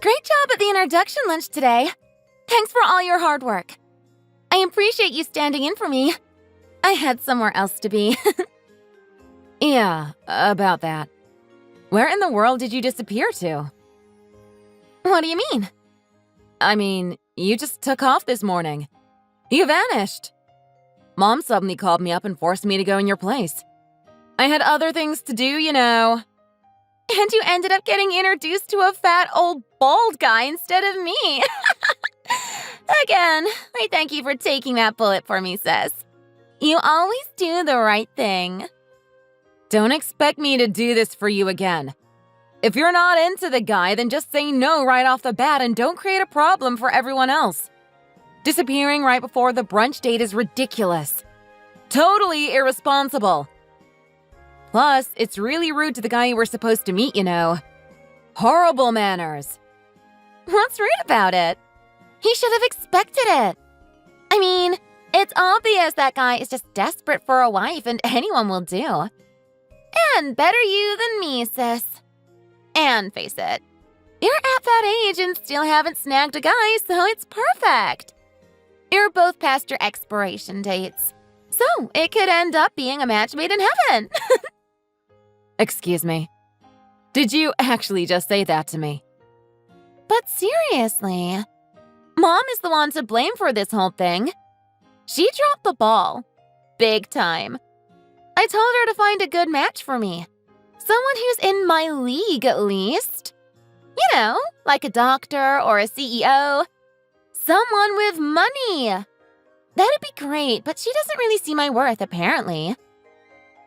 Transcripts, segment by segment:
Great job at the introduction lunch today. Thanks for all your hard work. I appreciate you standing in for me. I had somewhere else to be. Yeah, about that. Where in the world did you disappear to? What do you mean? I mean, you just took off this morning. You vanished. Mom suddenly called me up and forced me to go in your place. I had other things to do, you know. And you ended up getting introduced to a fat old bald guy instead of me. Again, I thank you for taking that bullet for me, sis. You always do the right thing. Don't expect me to do this for you again. If you're not into the guy, then just say no right off the bat and don't create a problem for everyone else. Disappearing right before the brunch date is ridiculous. Totally irresponsible. Plus, it's really rude to the guy you were supposed to meet, you know. Horrible manners. What's rude about it? He should have expected it. I mean, it's obvious that guy is just desperate for a wife and anyone will do. And better you than me, sis. And face it, you're at that age and still haven't snagged a guy, so it's perfect. You're both past your expiration dates, so it could end up being a match made in heaven. Excuse me. Did you actually just say that to me? But seriously, Mom is the one to blame for this whole thing. She dropped the ball. Big time. I told her to find a good match for me. Someone who's in my league, at least. You know, like a doctor or a CEO. Someone with money. That'd be great, but she doesn't really see my worth, apparently.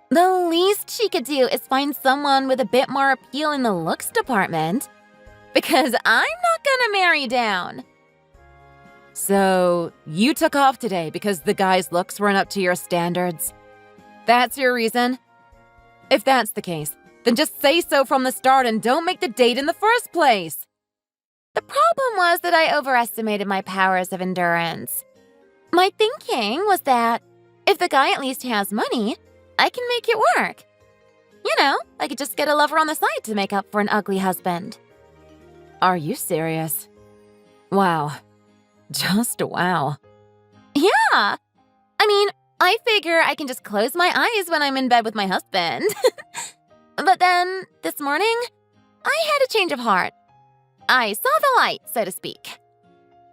The least she could do is find someone with a bit more appeal in the looks department. Because I'm not gonna marry down. So, you took off today because the guy's looks weren't up to your standards? That's your reason? If that's the case, then just say so from the start and don't make the date in the first place. The problem was that I overestimated my powers of endurance. My thinking was that if the guy at least has money, I can make it work. You know, I could just get a lover on the side to make up for an ugly husband. Are you serious? Wow. Just wow. Yeah. I mean, I figure I can just close my eyes when I'm in bed with my husband. But then, this morning, I had a change of heart. I saw the light, so to speak.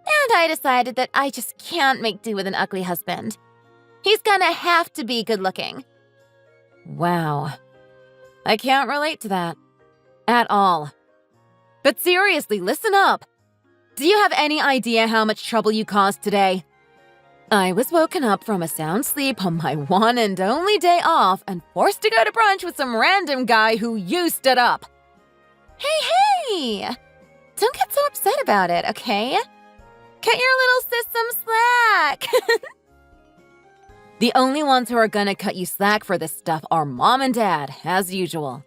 And I decided that I just can't make do with an ugly husband. He's gonna have to be good-looking. Wow. I can't relate to that. At all. But seriously, listen up. Do you have any idea how much trouble you caused today? I was woken up from a sound sleep on my one and only day off and forced to go to brunch with some random guy who you stood up. Hey! Don't get so upset about it, okay? Cut your little sis some slack. The only ones who are gonna cut you slack for this stuff are Mom and Dad, as usual.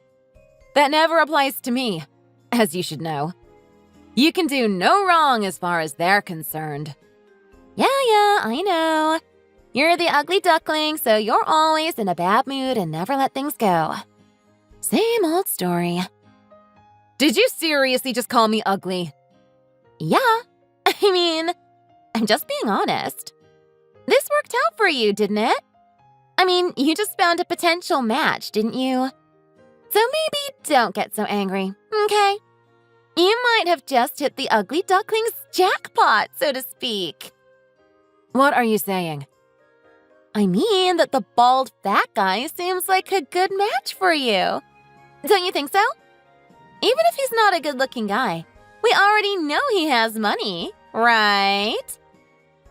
That never applies to me, as you should know. You can do no wrong as far as they're concerned. Yeah, I know. You're the ugly duckling, so you're always in a bad mood and never let things go. Same old story. Did you seriously just call me ugly? Yeah. I mean, I'm just being honest. This worked out for you, didn't it? I mean, you just found a potential match, didn't you? So maybe don't get so angry, okay? You might have just hit the ugly duckling's jackpot, so to speak. What are you saying? I mean that the bald fat guy seems like a good match for you. Don't you think so? Even if he's not a good-looking guy, we already know he has money, right?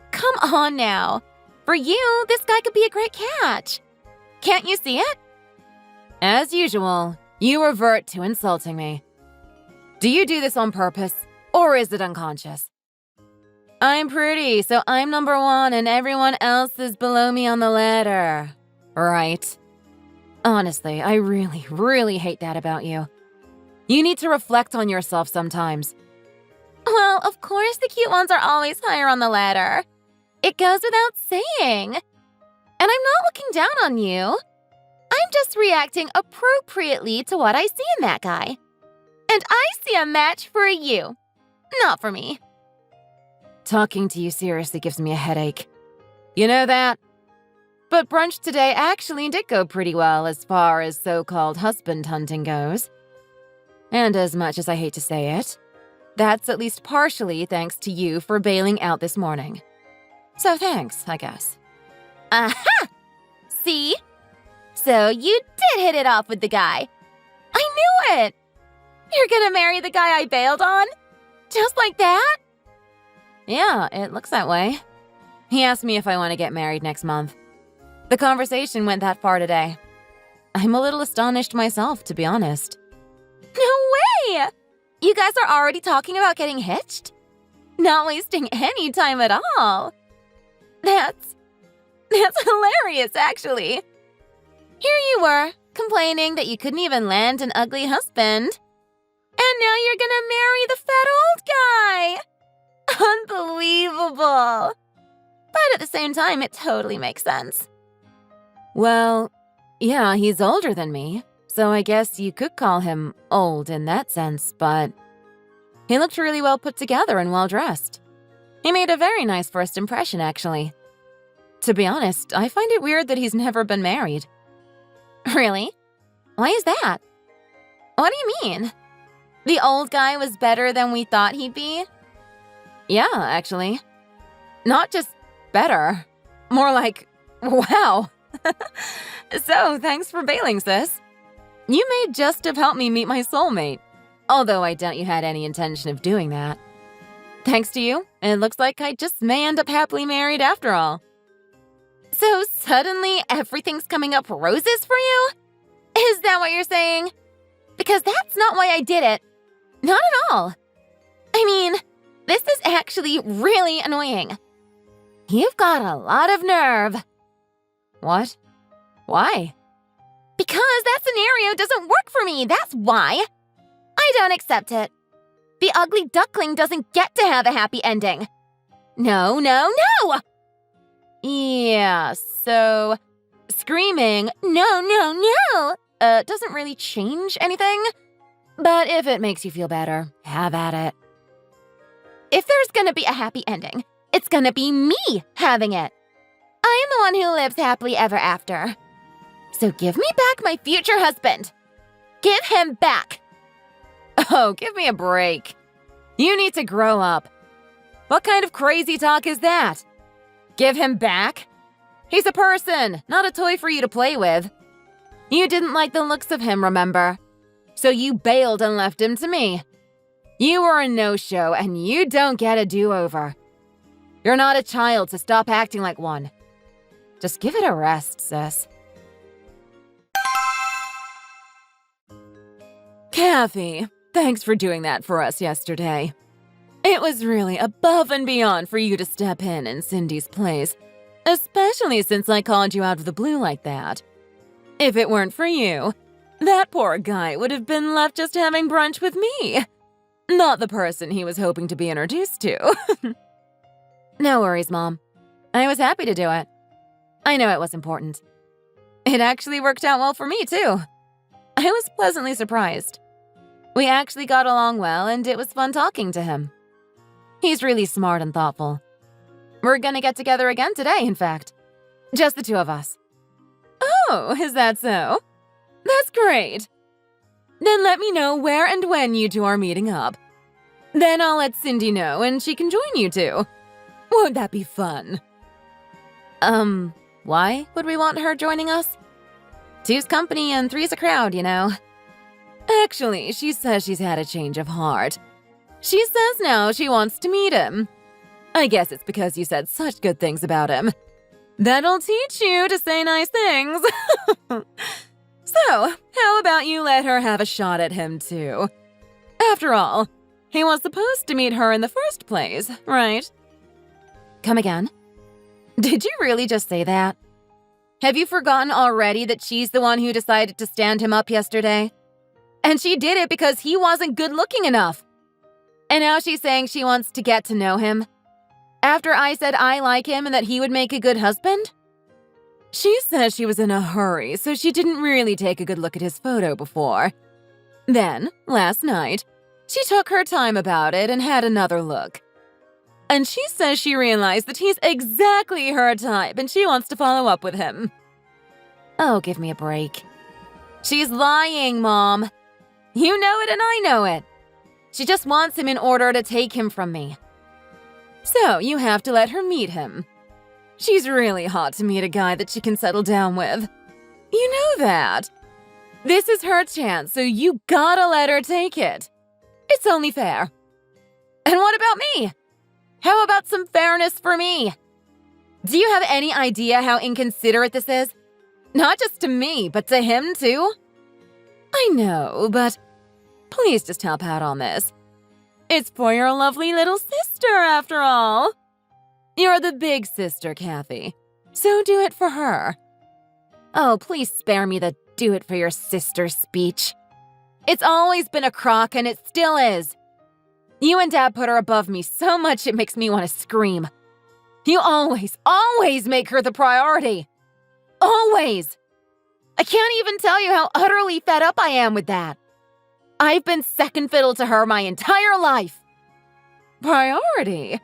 Come on now. For you, this guy could be a great catch. Can't you see it? As usual, you revert to insulting me. Do you do this on purpose, or is it unconscious? I'm pretty, so I'm number one and everyone else is below me on the ladder. Right? Honestly, I really hate that about you. You need to reflect on yourself sometimes. Well, of course the cute ones are always higher on the ladder. It goes without saying. And I'm not looking down on you. I'm just reacting appropriately to what I see in that guy. And I see a match for you. Not for me. Talking to you seriously gives me a headache. You know that? But brunch today actually did go pretty well as far as so-called husband hunting goes. And as much as I hate to say it, that's at least partially thanks to you for bailing out this morning. So thanks, I guess. Aha! See? So you did hit it off with the guy. I knew it! You're gonna marry the guy I bailed on? Just like that? Yeah, it looks that way. He asked me if I want to get married next month. The conversation went that far today. I'm a little astonished myself, to be honest. No way! You guys are already talking about getting hitched? Not wasting any time at all. That's hilarious, actually. Here you were, complaining that you couldn't even land an ugly husband. And now you're gonna marry the fat old guy! Unbelievable! But at the same time, it totally makes sense. Well, yeah, he's older than me, so I guess you could call him old in that sense, but he looked really well put together and well dressed. He made a very nice first impression, actually. To be honest, I find it weird that he's never been married. Really? Why is that? What do you mean? The old guy was better than we thought he'd be? Yeah, actually. Not just better. More like, wow. So, thanks for bailing, sis. You may just have helped me meet my soulmate, although I doubt you had any intention of doing that. Thanks to you, it looks like I just may end up happily married after all. So suddenly everything's coming up roses for you? Is that what you're saying? Because that's not why I did it. Not at all. I mean, this is actually really annoying. You've got a lot of nerve. What? Why? Because that scenario doesn't work for me, that's why. I don't accept it. The ugly duckling doesn't get to have a happy ending. No, no, no! Yeah, so screaming, no, doesn't really change anything. But if it makes you feel better, have at it. If there's gonna be a happy ending, it's gonna be me having it. I am the one who lives happily ever after. So give me back my future husband. Give him back. Oh, give me a break. You need to grow up. What kind of crazy talk is that? Give him back? He's a person, not a toy for you to play with. You didn't like the looks of him, remember? So you bailed and left him to me. You were a no-show, and you don't get a do-over. You're not a child, so stop acting like one. Just give it a rest, sis. Kathy, thanks for doing that for us yesterday. It was really above and beyond for you to step in Cindy's place, especially since I called you out of the blue like that. If it weren't for you, that poor guy would have been left just having brunch with me, not the person he was hoping to be introduced to. No worries, Mom. I was happy to do it. I know it was important. It actually worked out well for me, too. I was pleasantly surprised. We actually got along well, and it was fun talking to him. He's really smart and thoughtful. We're gonna get together again today, in fact. Just the two of us. Oh, is that so? That's great. Then let me know where and when you two are meeting up. Then I'll let Cindy know, and she can join you two. Won't that be fun? Why would we want her joining us? Two's company and three's a crowd, you know. Actually, she says she's had a change of heart. She says now she wants to meet him. I guess it's because you said such good things about him. That'll teach you to say nice things. So, how about you let her have a shot at him, too? After all, he was supposed to meet her in the first place, right? Come again? Did you really just say that? Have you forgotten already that she's the one who decided to stand him up yesterday? And she did it because he wasn't good-looking enough. And now she's saying she wants to get to know him. After I said I like him and that he would make a good husband? She says she was in a hurry, so she didn't really take a good look at his photo before. Then, last night, She took her time about it and had another look. And she says she realized that he's exactly her type and she wants to follow up with him. Oh, give me a break. She's lying, Mom. You know it and I know it. She just wants him in order to take him from me. So you have to let her meet him. She's really hot to meet a guy that she can settle down with. You know that. This is her chance, so you gotta let her take it. It's only fair. And what about me? How about some fairness for me? Do you have any idea how inconsiderate this is? Not just to me, but to him too? I know, but please just help out on this. It's for your lovely little sister, after all. You're the big sister, Kathy, so do it for her. Oh, please spare me the do it for your sister speech. It's always been a crock, and it still is. You and Dad put her above me so much it makes me want to scream. You always make her the priority. Always. I can't even tell you how utterly fed up I am with that. I've been second fiddle to her my entire life. Priority?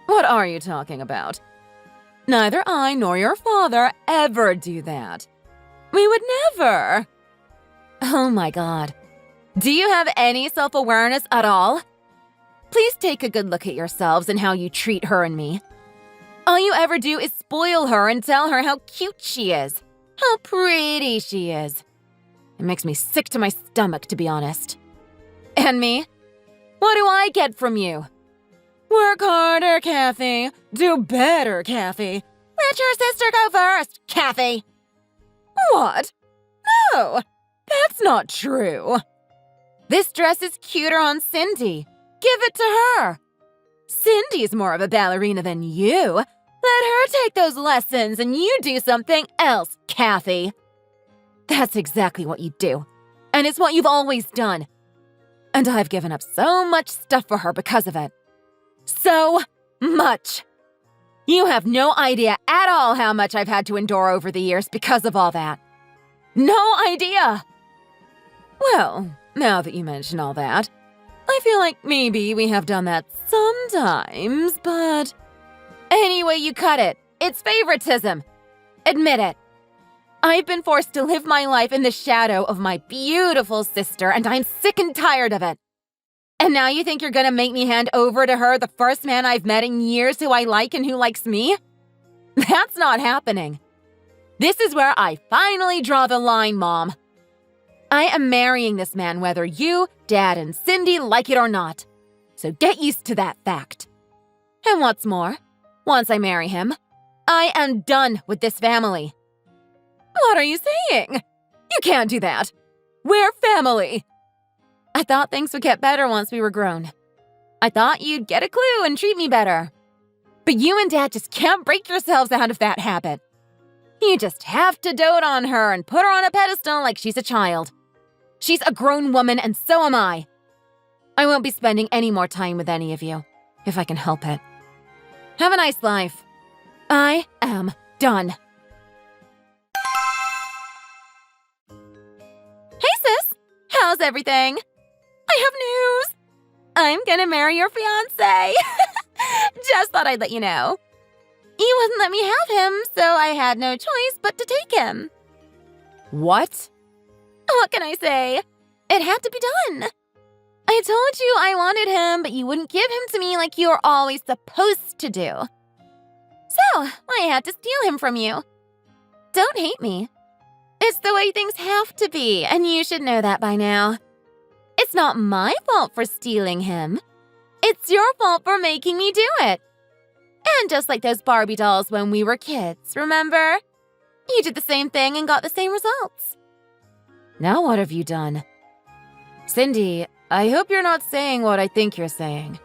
What are you talking about? Neither I nor your father ever do that. We would never. Oh my God. Do you have any self-awareness at all? Please take a good look at yourselves and how you treat her and me. All you ever do is spoil her and tell her how cute she is, how pretty she is. It makes me sick to my stomach, to be honest. And me? What do I get from you? Work harder, Kathy. Do better, Kathy. Let your sister go first, Kathy. What? No, that's not true. This dress is cuter on Cindy. Give it to her. Cindy's more of a ballerina than you. Let her take those lessons and you do something else, Kathy. That's exactly what you do. And it's what you've always done. And I've given up so much stuff for her because of it. So much. You have no idea at all how much I've had to endure over the years because of all that. No idea. Well, now that you mention all that, I feel like maybe we have done that sometimes, but anyway you cut it, it's favoritism. Admit it. I've been forced to live my life in the shadow of my beautiful sister, and I'm sick and tired of it. And now you think you're gonna make me hand over to her the first man I've met in years who I like and who likes me? That's not happening. This is where I finally draw the line, Mom. I am marrying this man whether you, Dad, and Cindy like it or not. So get used to that fact. And what's more, once I marry him, I am done with this family. What are you saying? You can't do that. We're family. I thought things would get better once we were grown. I thought you'd get a clue and treat me better. But you and Dad just can't break yourselves out of that habit. You just have to dote on her and put her on a pedestal like she's a child. She's a grown woman and so am I. I won't be spending any more time with any of you, if I can help it. Have a nice life. I am done. Hey sis, how's everything? I have news. I'm gonna marry your fiancé. Just thought I'd let you know. He wouldn't let me have him, so I had no choice but to take him. What? What can I say? It had to be done. I told you I wanted him, but you wouldn't give him to me like you were always supposed to do. So, I had to steal him from you. Don't hate me. It's the way things have to be, and you should know that by now. It's not my fault for stealing him. It's your fault for making me do it. And just like those Barbie dolls when we were kids, remember? You did the same thing and got the same results. Now what have you done? Cindy, I hope you're not saying what I think you're saying.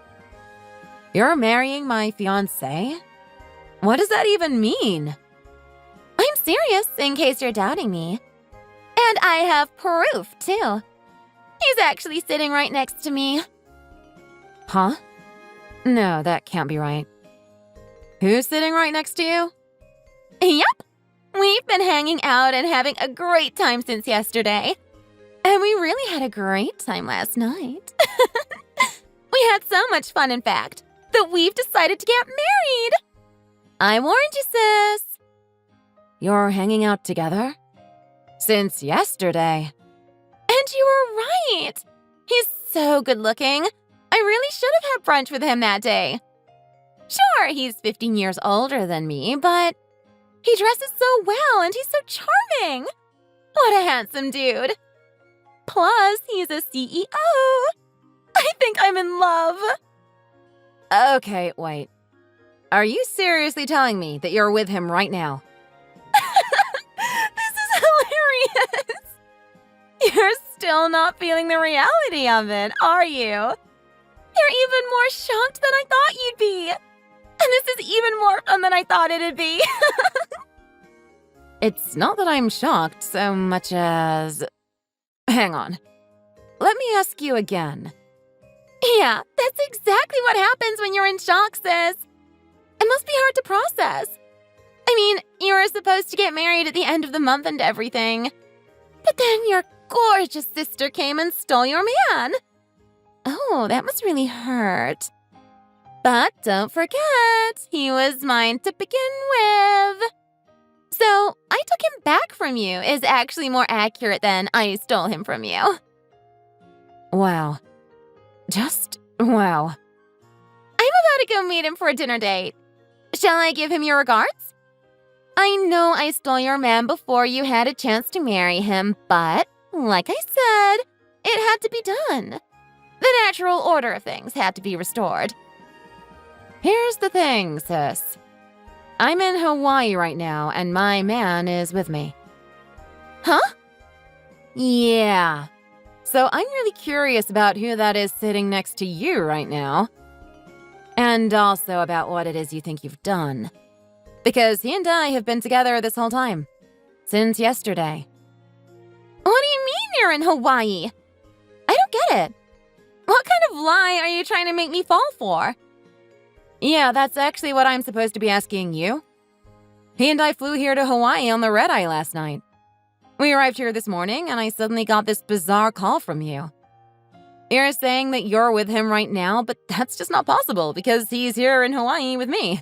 You're marrying my fiancé? What does that even mean? I'm serious, in case you're doubting me. And I have proof, too. He's actually sitting right next to me. Huh? No, that can't be right. Who's sitting right next to you? Yep. We've been hanging out and having a great time since yesterday. And we really had a great time last night. We had so much fun, in fact, that we've decided to get married. I warned you, sis. You're hanging out together? Since yesterday. And you were right. He's so good looking. I really should have had brunch with him that day. Sure, he's 15 years older than me, but he dresses so well and he's so charming. What a handsome dude. Plus, he's a CEO. I think I'm in love. Okay, wait. Are you seriously telling me that you're with him right now? This is hilarious. You're still not feeling the reality of it, are you? You're even more shocked than I thought you'd be. And this is even more fun than I thought it'd be. It's not that I'm shocked so much as… Hang on. Let me ask you again. Yeah, that's exactly what happens when you're in shock, sis. It must be hard to process. I mean, you were supposed to get married at the end of the month and everything. But then your gorgeous sister came and stole your man. Oh, that must really hurt. But don't forget, he was mine to begin with. So, I took him back from you is actually more accurate than I stole him from you. Wow. Just wow. I'm about to go meet him for a dinner date. Shall I give him your regards? I know I stole your man before you had a chance to marry him, but, like I said, it had to be done. The natural order of things had to be restored. Here's the thing, sis. I'm in Hawaii right now, and my man is with me. Huh? Yeah. So I'm really curious about who that is sitting next to you right now. And also about what it is you think you've done. Because he and I have been together this whole time. Since yesterday. What do you mean you're in Hawaii? I don't get it. What kind of lie are you trying to make me fall for? Yeah, that's actually what I'm supposed to be asking you. He and I flew here to Hawaii on the red-eye last night. We arrived here this morning, and I suddenly got this bizarre call from you. You're saying that you're with him right now, but that's just not possible because he's here in Hawaii with me.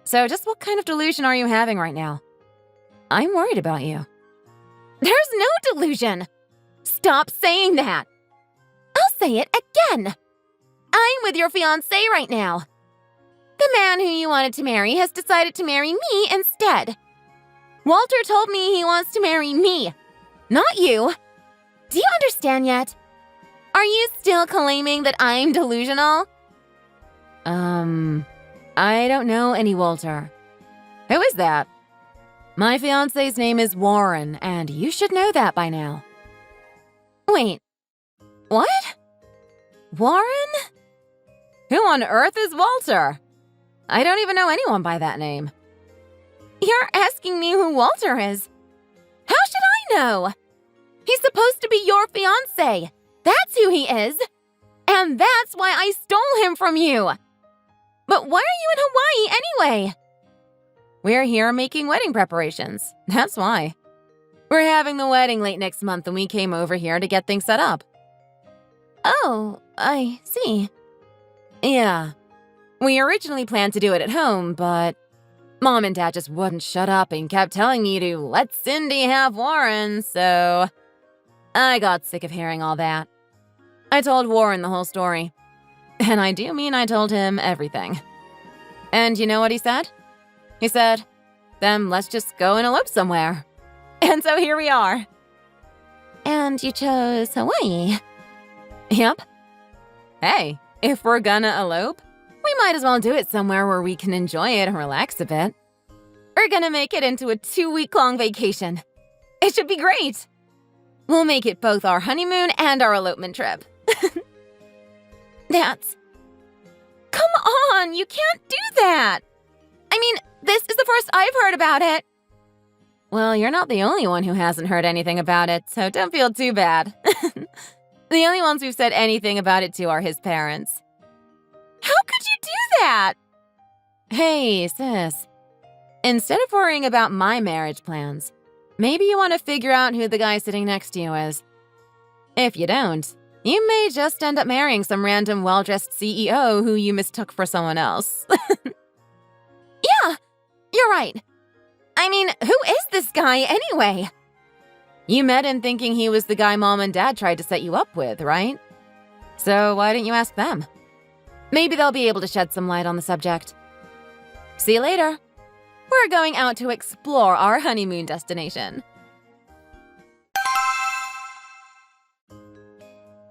So just what kind of delusion are you having right now? I'm worried about you. There's no delusion. Stop saying that. I'll say it again. I'm with your fiancé right now. The man who you wanted to marry has decided to marry me instead. Walter told me he wants to marry me, not you. Do you understand yet? Are you still claiming that I'm delusional? I don't know any Walter. Who is that? My fiancé's name is Warren, and you should know that by now. Wait, what? Warren? Who on earth is Walter? I don't even know anyone by that name. You're asking me who Walter is. How should I know? He's supposed to be your fiancé. That's who he is. And that's why I stole him from you. But why are you in Hawaii anyway? We're here making wedding preparations. That's why. We're having the wedding late next month and we came over here to get things set up. Oh, I see. Yeah. We originally planned to do it at home, but Mom and Dad just wouldn't shut up and kept telling me to let Cindy have Warren, so I got sick of hearing all that. I told Warren the whole story. And I do mean I told him everything. And you know what he said? He said, then let's just go and elope somewhere. And so here we are. And you chose Hawaii. Yep. Hey, if we're gonna elope, we might as well do it somewhere where we can enjoy it and relax a bit. We're gonna make it into a 2-week-long vacation. It should be great. We'll make it both our honeymoon and our elopement trip. That's… Come on, you can't do that. I mean, this is the first I've heard about it. Well, you're not the only one who hasn't heard anything about it, so don't feel too bad. The only ones who've said anything about it to are his parents. How could you do that? Hey, sis. Instead of worrying about my marriage plans, maybe you want to figure out who the guy sitting next to you is. If you don't, You may just end up marrying some random well-dressed CEO who you mistook for someone else. Yeah, you're right. I mean, who is this guy anyway? You met him thinking he was the guy Mom and Dad tried to set you up with, right? So why didn't you ask them? Maybe they'll be able to shed some light on the subject. See you later. We're going out to explore our honeymoon destination.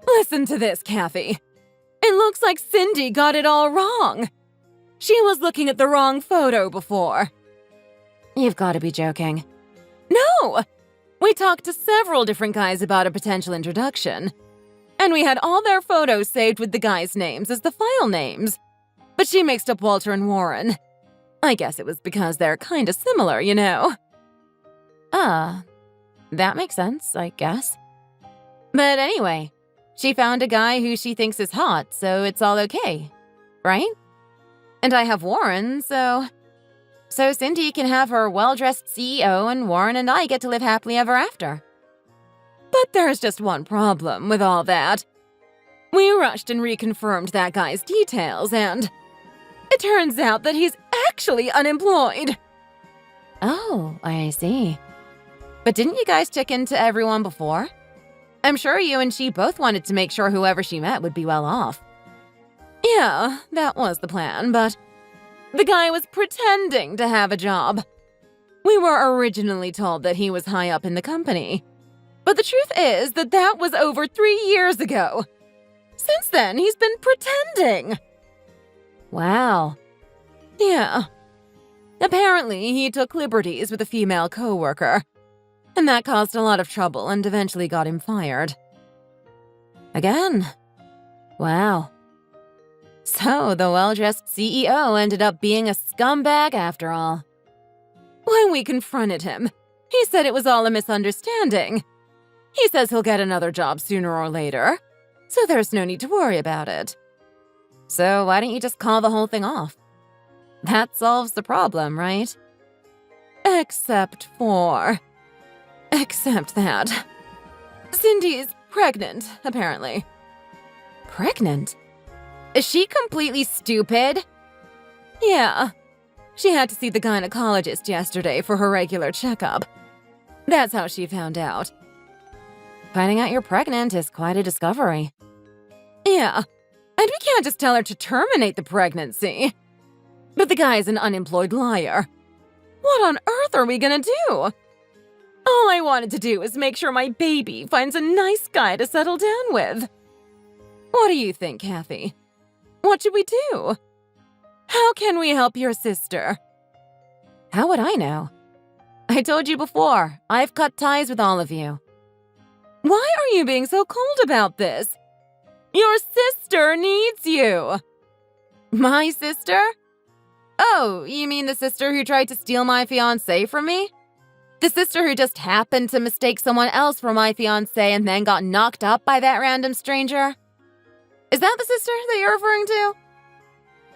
Listen to this, Kathy. It looks like Cindy got it all wrong. She was looking at the wrong photo before. You've got to be joking. No! We talked to several different guys about a potential introduction. And we had all their photos saved with the guys' names as the file names. But she mixed up Walter and Warren. I guess it was because they're kinda similar, you know. That makes sense, I guess. But anyway, she found a guy who she thinks is hot, so it's all okay, right? And I have Warren, so Cindy can have her well-dressed CEO and Warren and I get to live happily ever after. But there's just one problem with all that. We rushed and reconfirmed that guy's details, and it turns out that he's actually unemployed. Oh, I see. But didn't you guys check into everyone before? I'm sure you and she both wanted to make sure whoever she met would be well off. Yeah, that was the plan, but the guy was pretending to have a job. We were originally told that he was high up in the company. But the truth is that that was over 3 years ago. Since then, he's been pretending. Wow. Yeah. Apparently, he took liberties with a female coworker, and that caused a lot of trouble and eventually got him fired. Again. Wow. So, the well-dressed CEO ended up being a scumbag after all. When we confronted him, he said it was all a misunderstanding. He says he'll get another job sooner or later, so there's no need to worry about it. So why don't you just call the whole thing off? That solves the problem, right? Except that. Cindy's pregnant, apparently. Pregnant? Is she completely stupid? Yeah. She had to see the gynecologist yesterday for her regular checkup. That's how she found out. Finding out you're pregnant is quite a discovery. Yeah, and we can't just tell her to terminate the pregnancy. But the guy's an unemployed liar. What on earth are we gonna do? All I wanted to do was make sure my baby finds a nice guy to settle down with. What do you think, Kathy? What should we do? How can we help your sister? How would I know? I told you before, I've cut ties with all of you. Why are you being so cold about this? Your sister needs you. My sister? Oh, you mean the sister who tried to steal my fiancé from me? The sister who just happened to mistake someone else for my fiancé and then got knocked up by that random stranger? Is that the sister that you're referring to?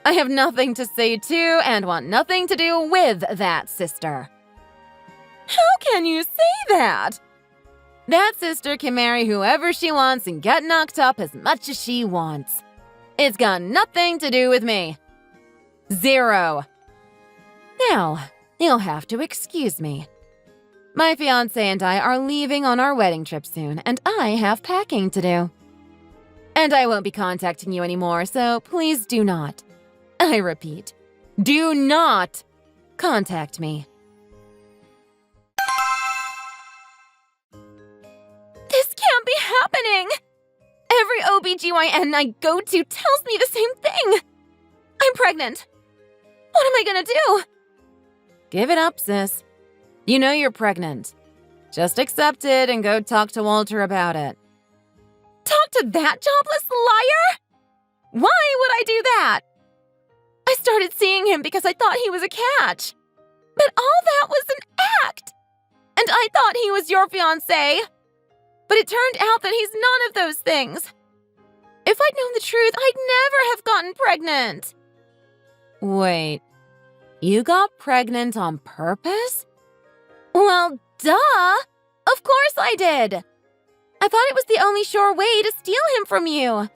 I have nothing to say to and want nothing to do with that sister. How can you say that? That sister can marry whoever she wants and get knocked up as much as she wants. It's got nothing to do with me. Zero. Now, you'll have to excuse me. My fiancé and I are leaving on our wedding trip soon, and I have packing to do. And I won't be contacting you anymore, so please do not. I repeat, do not contact me. This can't be happening! Every OBGYN I go to tells me the same thing. I'm pregnant. What am I gonna do? Give it up, sis. You know you're pregnant. Just accept it and go talk to Walter about it. Talk to that jobless liar? Why would I do that? I started seeing him because I thought he was a catch. But all that was an act. And I thought he was your fiancé. But it turned out that he's none of those things. If I'd known the truth, I'd never have gotten pregnant. Wait, you got pregnant on purpose? Well, duh! Of course I did! I thought it was the only sure way to steal him from you.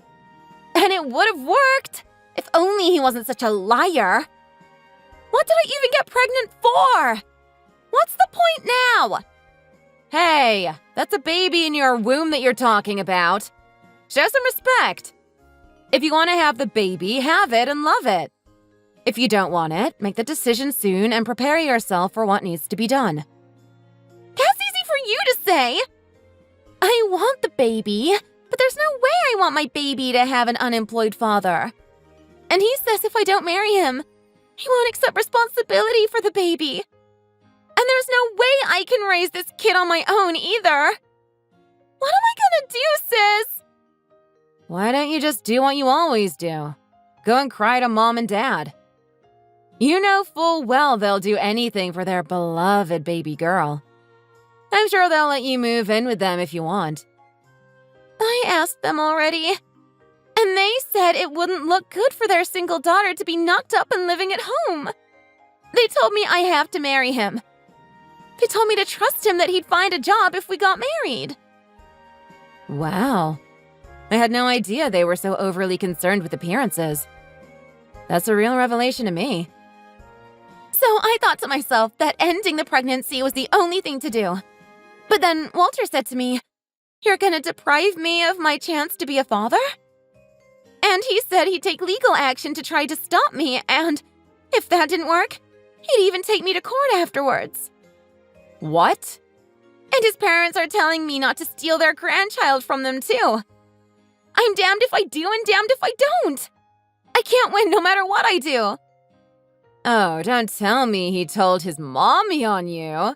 And it would have worked if only he wasn't such a liar. What did I even get pregnant for? What's the point now? Hey, that's a baby in your womb that you're talking about. Show some respect. If you want to have the baby, have it and love it. If you don't want it, make the decision soon and prepare yourself for what needs to be done. That's easy for you to say. I want the baby, but there's no way I want my baby to have an unemployed father. And he says if I don't marry him, he won't accept responsibility for the baby. And there's no way I can raise this kid on my own either. What am I gonna do, sis? Why don't you just do what you always do? Go and cry to mom and dad. You know full well they'll do anything for their beloved baby girl. I'm sure they'll let you move in with them if you want. I asked them already. And they said it wouldn't look good for their single daughter to be knocked up and living at home. They told me I have to marry him. They told me to trust him that he'd find a job if we got married. Wow. I had no idea they were so overly concerned with appearances. That's a real revelation to me. So I thought to myself that ending the pregnancy was the only thing to do. But then Walter said to me, "You're gonna deprive me of my chance to be a father?" And he said he'd take legal action to try to stop me, and if that didn't work, he'd even take me to court afterwards. What? And his parents are telling me not to steal their grandchild from them, too. I'm damned if I do and damned if I don't. I can't win no matter what I do. Oh, don't tell me he told his mommy on you.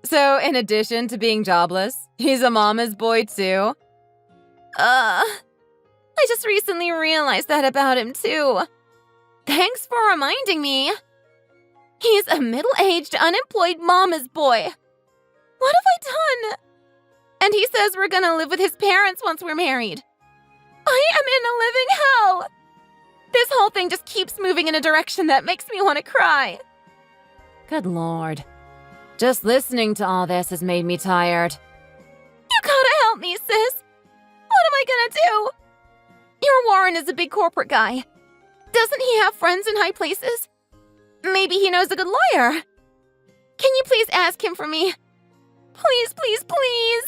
So, in addition to being jobless, he's a mama's boy, too? I just recently realized that about him, too. Thanks for reminding me. He's a middle-aged, unemployed mama's boy. What have I done? And he says we're gonna live with his parents once we're married. I am in a living hell. This whole thing just keeps moving in a direction that makes me want to cry. Good Lord. Just listening to all this has made me tired. You gotta help me, sis. What am I gonna do? Your Warren is a big corporate guy. Doesn't he have friends in high places? Maybe he knows a good lawyer. Can you please ask him for me? Please, please, please.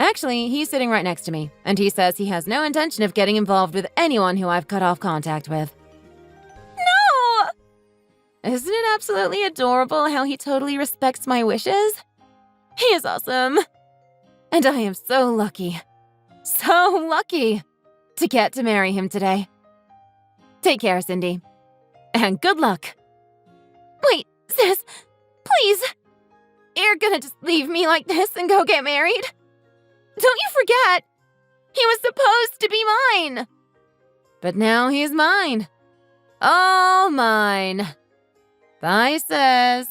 Actually, he's sitting right next to me, and he says he has no intention of getting involved with anyone who I've cut off contact with. No! Isn't it absolutely adorable how he totally respects my wishes? He is awesome. And I am so lucky to get to marry him today. Take care, Cindy. And good luck. Wait, sis, please. You're gonna just leave me like this and go get married? Don't you forget, he was supposed to be mine. But now he's mine. All mine. Bye, sis.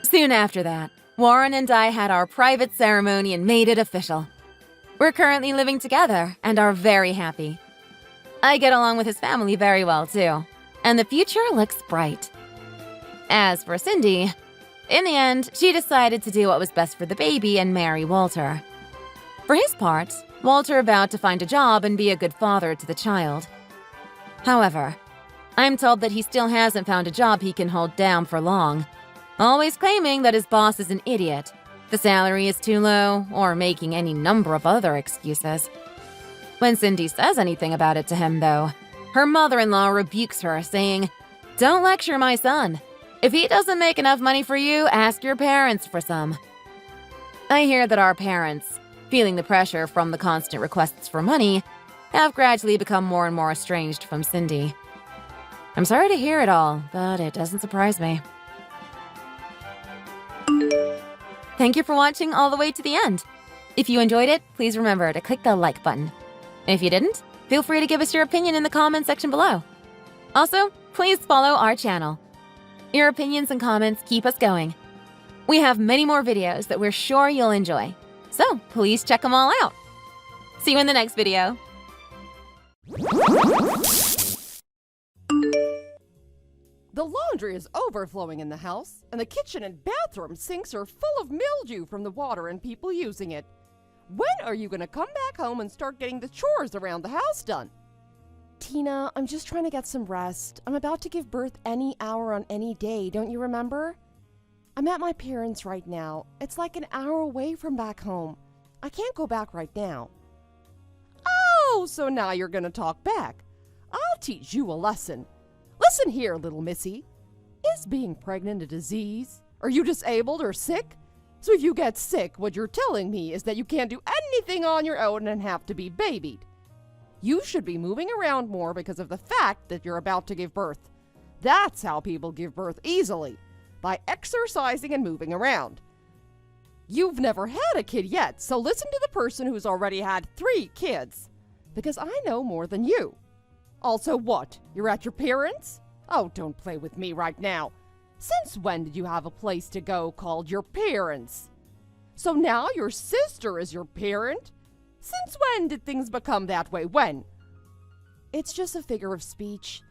Soon after that, Warren and I had our private ceremony and made it official. We're currently living together and are very happy. I get along with his family very well, too, and the future looks bright. As for Cindy, in the end, she decided to do what was best for the baby and marry Walter. For his part, Walter vowed to find a job and be a good father to the child. However, I'm told that he still hasn't found a job he can hold down for long, always claiming that his boss is an idiot, the salary is too low, or making any number of other excuses. When Cindy says anything about it to him, though, her mother-in-law rebukes her, saying, "Don't lecture my son. If he doesn't make enough money for you, ask your parents for some." I hear that our parents, feeling the pressure from the constant requests for money, have gradually become more and more estranged from Cindy. I'm sorry to hear it all, but it doesn't surprise me. Thank you for watching all the way to the end. If you enjoyed it, please remember to click the like button. And if you didn't, feel free to give us your opinion in the comment section below. Also, please follow our channel. Your opinions and comments keep us going. We have many more videos that we're sure you'll enjoy, so please check them all out. See you in the next video. The laundry is overflowing in the house, and the kitchen and bathroom sinks are full of mildew from the water and people using it. When are you going to come back home and start getting the chores around the house done? Tina, I'm just trying to get some rest. I'm about to give birth any hour on any day, don't you remember? I'm at my parents' right now. It's like an hour away from back home. I can't go back right now. Oh, so now you're going to talk back. I'll teach you a lesson. Listen here, little missy. Is being pregnant a disease? Are you disabled or sick? So if you get sick, what you're telling me is that you can't do anything on your own and have to be babied. You should be moving around more because of the fact that you're about to give birth. That's how people give birth easily, by exercising and moving around. You've never had a kid yet, so listen to the person who's already had 3 kids, because I know more than you. Also, what? You're at your parents'? Oh, don't play with me right now. Since when did you have a place to go called your parents'? So now your sister is your parent? Since when did things become that way? When? It's just a figure of speech.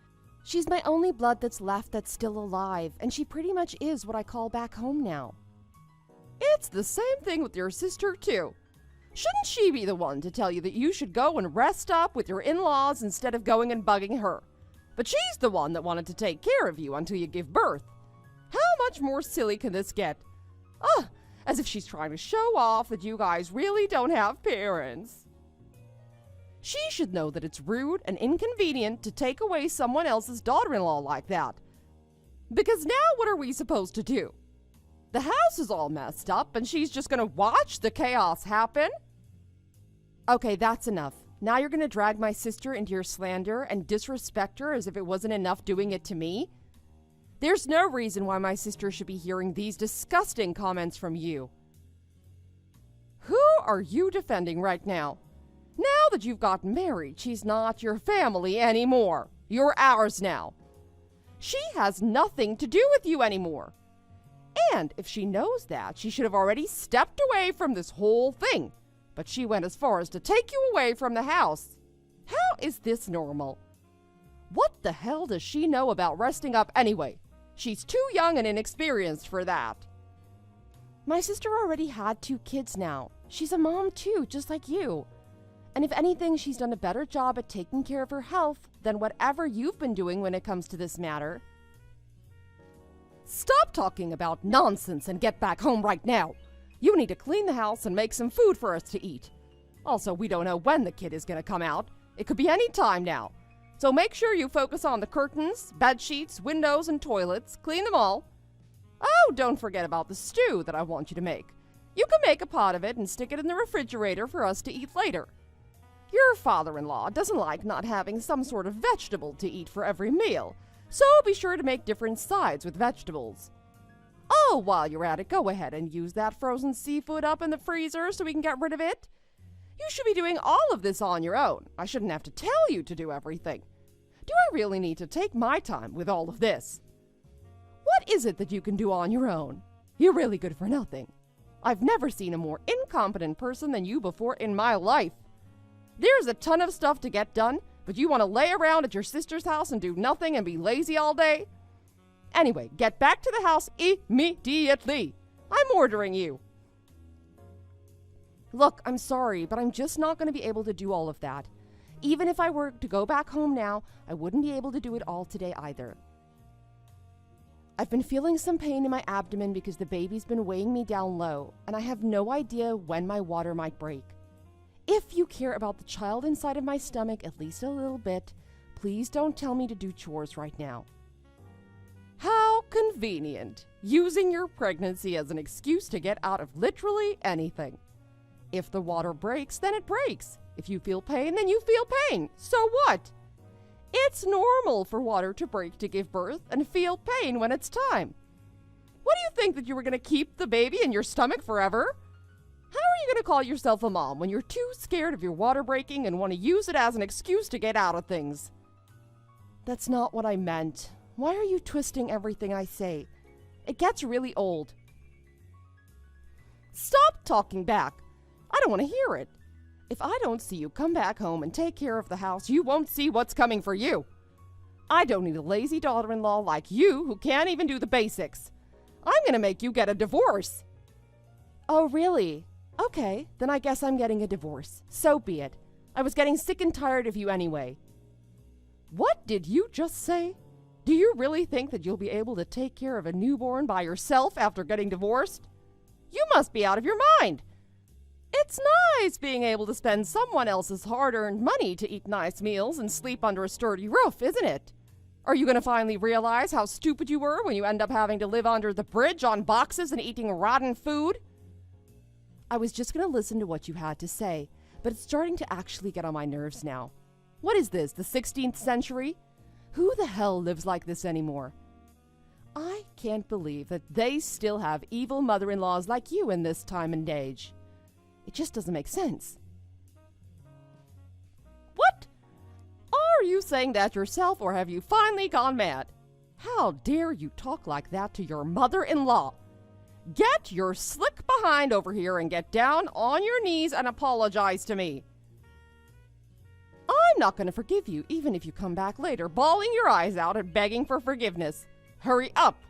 She's my only blood that's left that's still alive, and she pretty much is what I call back home now. It's the same thing with your sister, too. Shouldn't she be the one to tell you that you should go and rest up with your in-laws instead of going and bugging her? But she's the one that wanted to take care of you until you give birth. How much more silly can this get? As if she's trying to show off that you guys really don't have parents. She should know that it's rude and inconvenient to take away someone else's daughter-in-law like that. Because now what are we supposed to do? The house is all messed up and she's just gonna watch the chaos happen? Okay, that's enough. Now you're gonna drag my sister into your slander and disrespect her as if it wasn't enough doing it to me? There's no reason why my sister should be hearing these disgusting comments from you. Who are you defending right now? Now that you've gotten married, she's not your family anymore. You're ours now. She has nothing to do with you anymore. And if she knows that, she should have already stepped away from this whole thing. But she went as far as to take you away from the house. How is this normal? What the hell does she know about resting up anyway? She's too young and inexperienced for that. My sister already had 2 kids now. She's a mom too, just like you. And if anything, she's done a better job at taking care of her health than whatever you've been doing when it comes to this matter. Stop talking about nonsense and get back home right now. You need to clean the house and make some food for us to eat. Also, we don't know when the kid is going to come out. It could be any time now. So make sure you focus on the curtains, bed sheets, windows, and toilets. Clean them all. Oh, don't forget about the stew that I want you to make. You can make a pot of it and stick it in the refrigerator for us to eat later. Your father-in-law doesn't like not having some sort of vegetable to eat for every meal, so be sure to make different sides with vegetables. Oh, while you're at it, go ahead and use that frozen seafood up in the freezer so we can get rid of it. You should be doing all of this on your own. I shouldn't have to tell you to do everything. Do I really need to take my time with all of this? What is it that you can do on your own? You're really good for nothing. I've never seen a more incompetent person than you before in my life. There's a ton of stuff to get done, but you want to lay around at your sister's house and do nothing and be lazy all day? Anyway, get back to the house immediately. I'm ordering you. Look, I'm sorry, but I'm just not going to be able to do all of that. Even if I were to go back home now, I wouldn't be able to do it all today either. I've been feeling some pain in my abdomen because the baby's been weighing me down low, and I have no idea when my water might break. If you care about the child inside of my stomach at least a little bit, please don't tell me to do chores right now. How convenient, using your pregnancy as an excuse to get out of literally anything. If the water breaks, then it breaks. If you feel pain, then you feel pain. So what? It's normal for water to break to give birth and feel pain when it's time. What do you think, that you were going to keep the baby in your stomach forever? How are you going to call yourself a mom when you're too scared of your water breaking and want to use it as an excuse to get out of things? That's not what I meant. Why are you twisting everything I say? It gets really old. Stop talking back. I don't want to hear it. If I don't see you come back home and take care of the house, you won't see what's coming for you. I don't need a lazy daughter-in-law like you who can't even do the basics. I'm gonna make you get a divorce. Oh, really? Okay, then I guess I'm getting a divorce. So be it. I was getting sick and tired of you anyway. What did you just say? Do you really think that you'll be able to take care of a newborn by yourself after getting divorced? You must be out of your mind. It's nice being able to spend someone else's hard-earned money to eat nice meals and sleep under a sturdy roof, isn't it? Are you going to finally realize how stupid you were when you end up having to live under the bridge on boxes and eating rotten food? I was just going to listen to what you had to say, but it's starting to actually get on my nerves now. What is this, the 16th century? Who the hell lives like this anymore? I can't believe that they still have evil mother-in-laws like you in this time and age. It just doesn't make sense. What? Are you saying that yourself, or have you finally gone mad? How dare you talk like that to your mother-in-law? Get your slick behind over here and get down on your knees and apologize to me. I'm not going to forgive you, even if you come back later, bawling your eyes out and begging for forgiveness. Hurry up!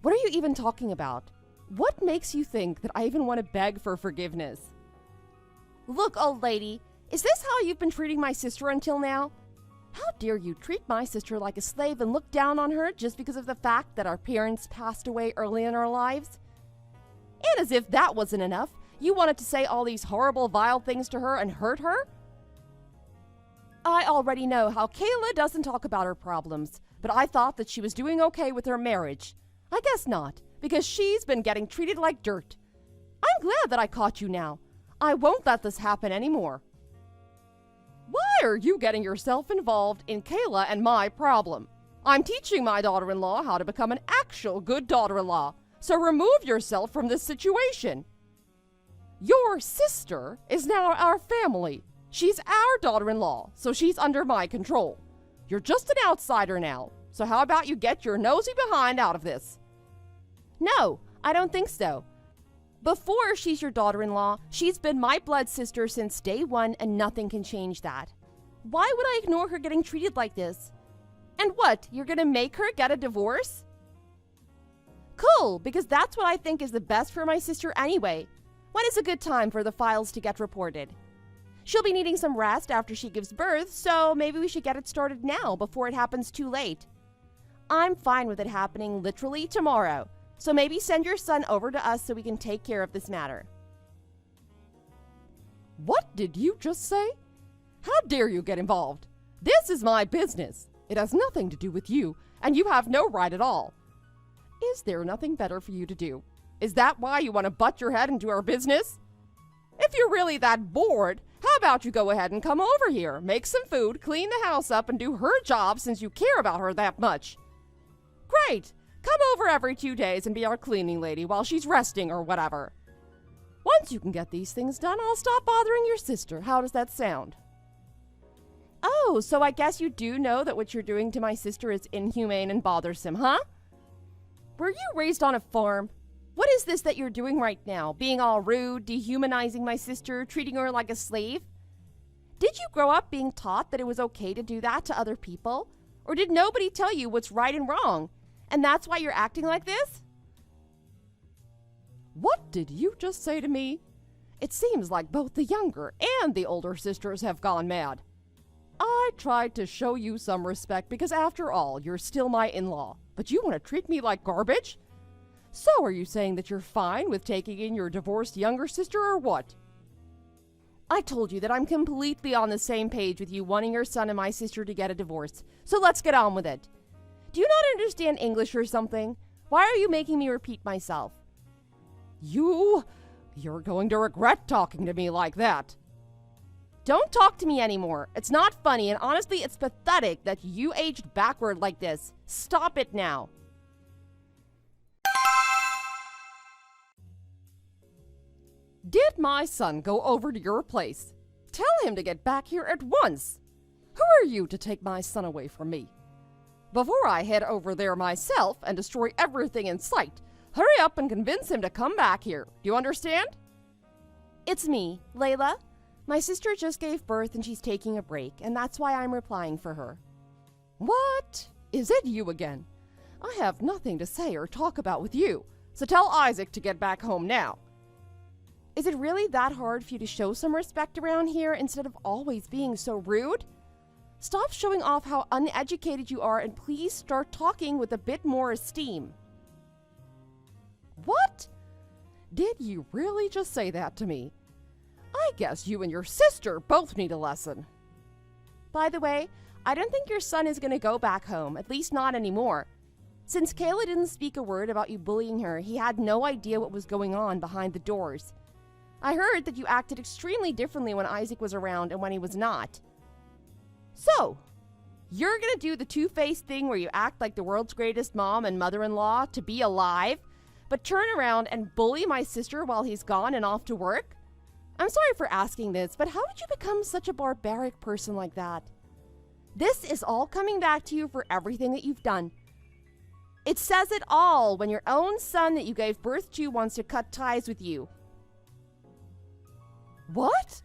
What are you even talking about? What makes you think that I even want to beg for forgiveness? Look, old lady, is this how you've been treating my sister until now? How dare you treat my sister like a slave and look down on her just because of the fact that our parents passed away early in our lives? And as if that wasn't enough, you wanted to say all these horrible, vile things to her and hurt her? I already know how Kayla doesn't talk about her problems, but I thought that she was doing okay with her marriage. I guess not, because she's been getting treated like dirt. I'm glad that I caught you now. I won't let this happen anymore. Why are you getting yourself involved in Kayla and my problem? I'm teaching my daughter-in-law how to become an actual good daughter-in-law, so remove yourself from this situation. Your sister is now our family. She's our daughter-in-law, so she's under my control. You're just an outsider now, so how about you get your nosy behind out of this? No, I don't think so. Before she's your daughter-in-law, she's been my blood sister since day one, and nothing can change that. Why would I ignore her getting treated like this? And what, you're gonna make her get a divorce? Cool, because that's what I think is the best for my sister anyway. When is a good time for the files to get reported? She'll be needing some rest after she gives birth, so maybe we should get it started now before it happens too late. I'm fine with it happening literally tomorrow, so maybe send your son over to us so we can take care of this matter. What did you just say? How dare you get involved? This is my business. It has nothing to do with you, and you have no right at all. Is there nothing better for you to do? Is that why you want to butt your head into our business? If you're really that bored, how about you go ahead and come over here, make some food, clean the house up, and do her job since you care about her that much? Great! Come over every 2 days and be our cleaning lady while she's resting or whatever. Once you can get these things done, I'll stop bothering your sister. How does that sound? Oh, so I guess you do know that what you're doing to my sister is inhumane and bothersome, huh? Were you raised on a farm? What is this that you're doing right now? Being all rude, dehumanizing my sister, treating her like a slave? Did you grow up being taught that it was okay to do that to other people? Or did nobody tell you what's right and wrong? And that's why you're acting like this? What did you just say to me? It seems like both the younger and the older sisters have gone mad. I tried to show you some respect because after all, you're still my in-law. But you want to treat me like garbage? So are you saying that you're fine with taking in your divorced younger sister or what? I told you that I'm completely on the same page with you wanting your son and my sister to get a divorce. So let's get on with it. Do you not understand English or something? Why are you making me repeat myself? You're going to regret talking to me like that. Don't talk to me anymore. It's not funny, and honestly, it's pathetic that you aged backward like this. Stop it now. Did my son go over to your place? Tell him to get back here at once. Who are you to take my son away from me? Before I head over there myself and destroy everything in sight, hurry up and convince him to come back here. Do you understand? It's me, Layla. My sister just gave birth and she's taking a break, and that's why I'm replying for her. What? Is it you again? I have nothing to say or talk about with you, so tell Isaac to get back home now. Is it really that hard for you to show some respect around here instead of always being so rude? Stop showing off how uneducated you are and please start talking with a bit more esteem. What? Did you really just say that to me? I guess you and your sister both need a lesson. By the way, I don't think your son is going to go back home, at least not anymore. Since Kayla didn't speak a word about you bullying her, he had no idea what was going on behind the doors. I heard that you acted extremely differently when Isaac was around and when he was not. So, you're going to do the two-faced thing where you act like the world's greatest mom and mother-in-law to be alive, but turn around and bully my sister while he's gone and off to work? I'm sorry for asking this, but how did you become such a barbaric person like that? This is all coming back to you for everything that you've done. It says it all when your own son that you gave birth to wants to cut ties with you. What?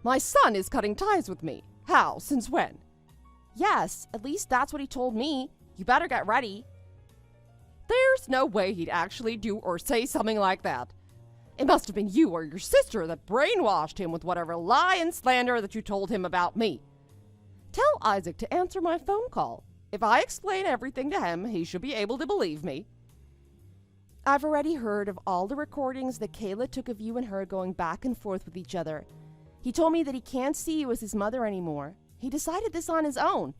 My son is cutting ties with me. How? Since when? Yes, at least that's what he told me. You better get ready. There's no way he'd actually do or say something like that. It must have been you or your sister that brainwashed him with whatever lie and slander that you told him about me. Tell Isaac to answer my phone call. If I explain everything to him, he should be able to believe me. I've already heard of all the recordings that Kayla took of you and her going back and forth with each other. He told me that he can't see you as his mother anymore. He decided this on his own.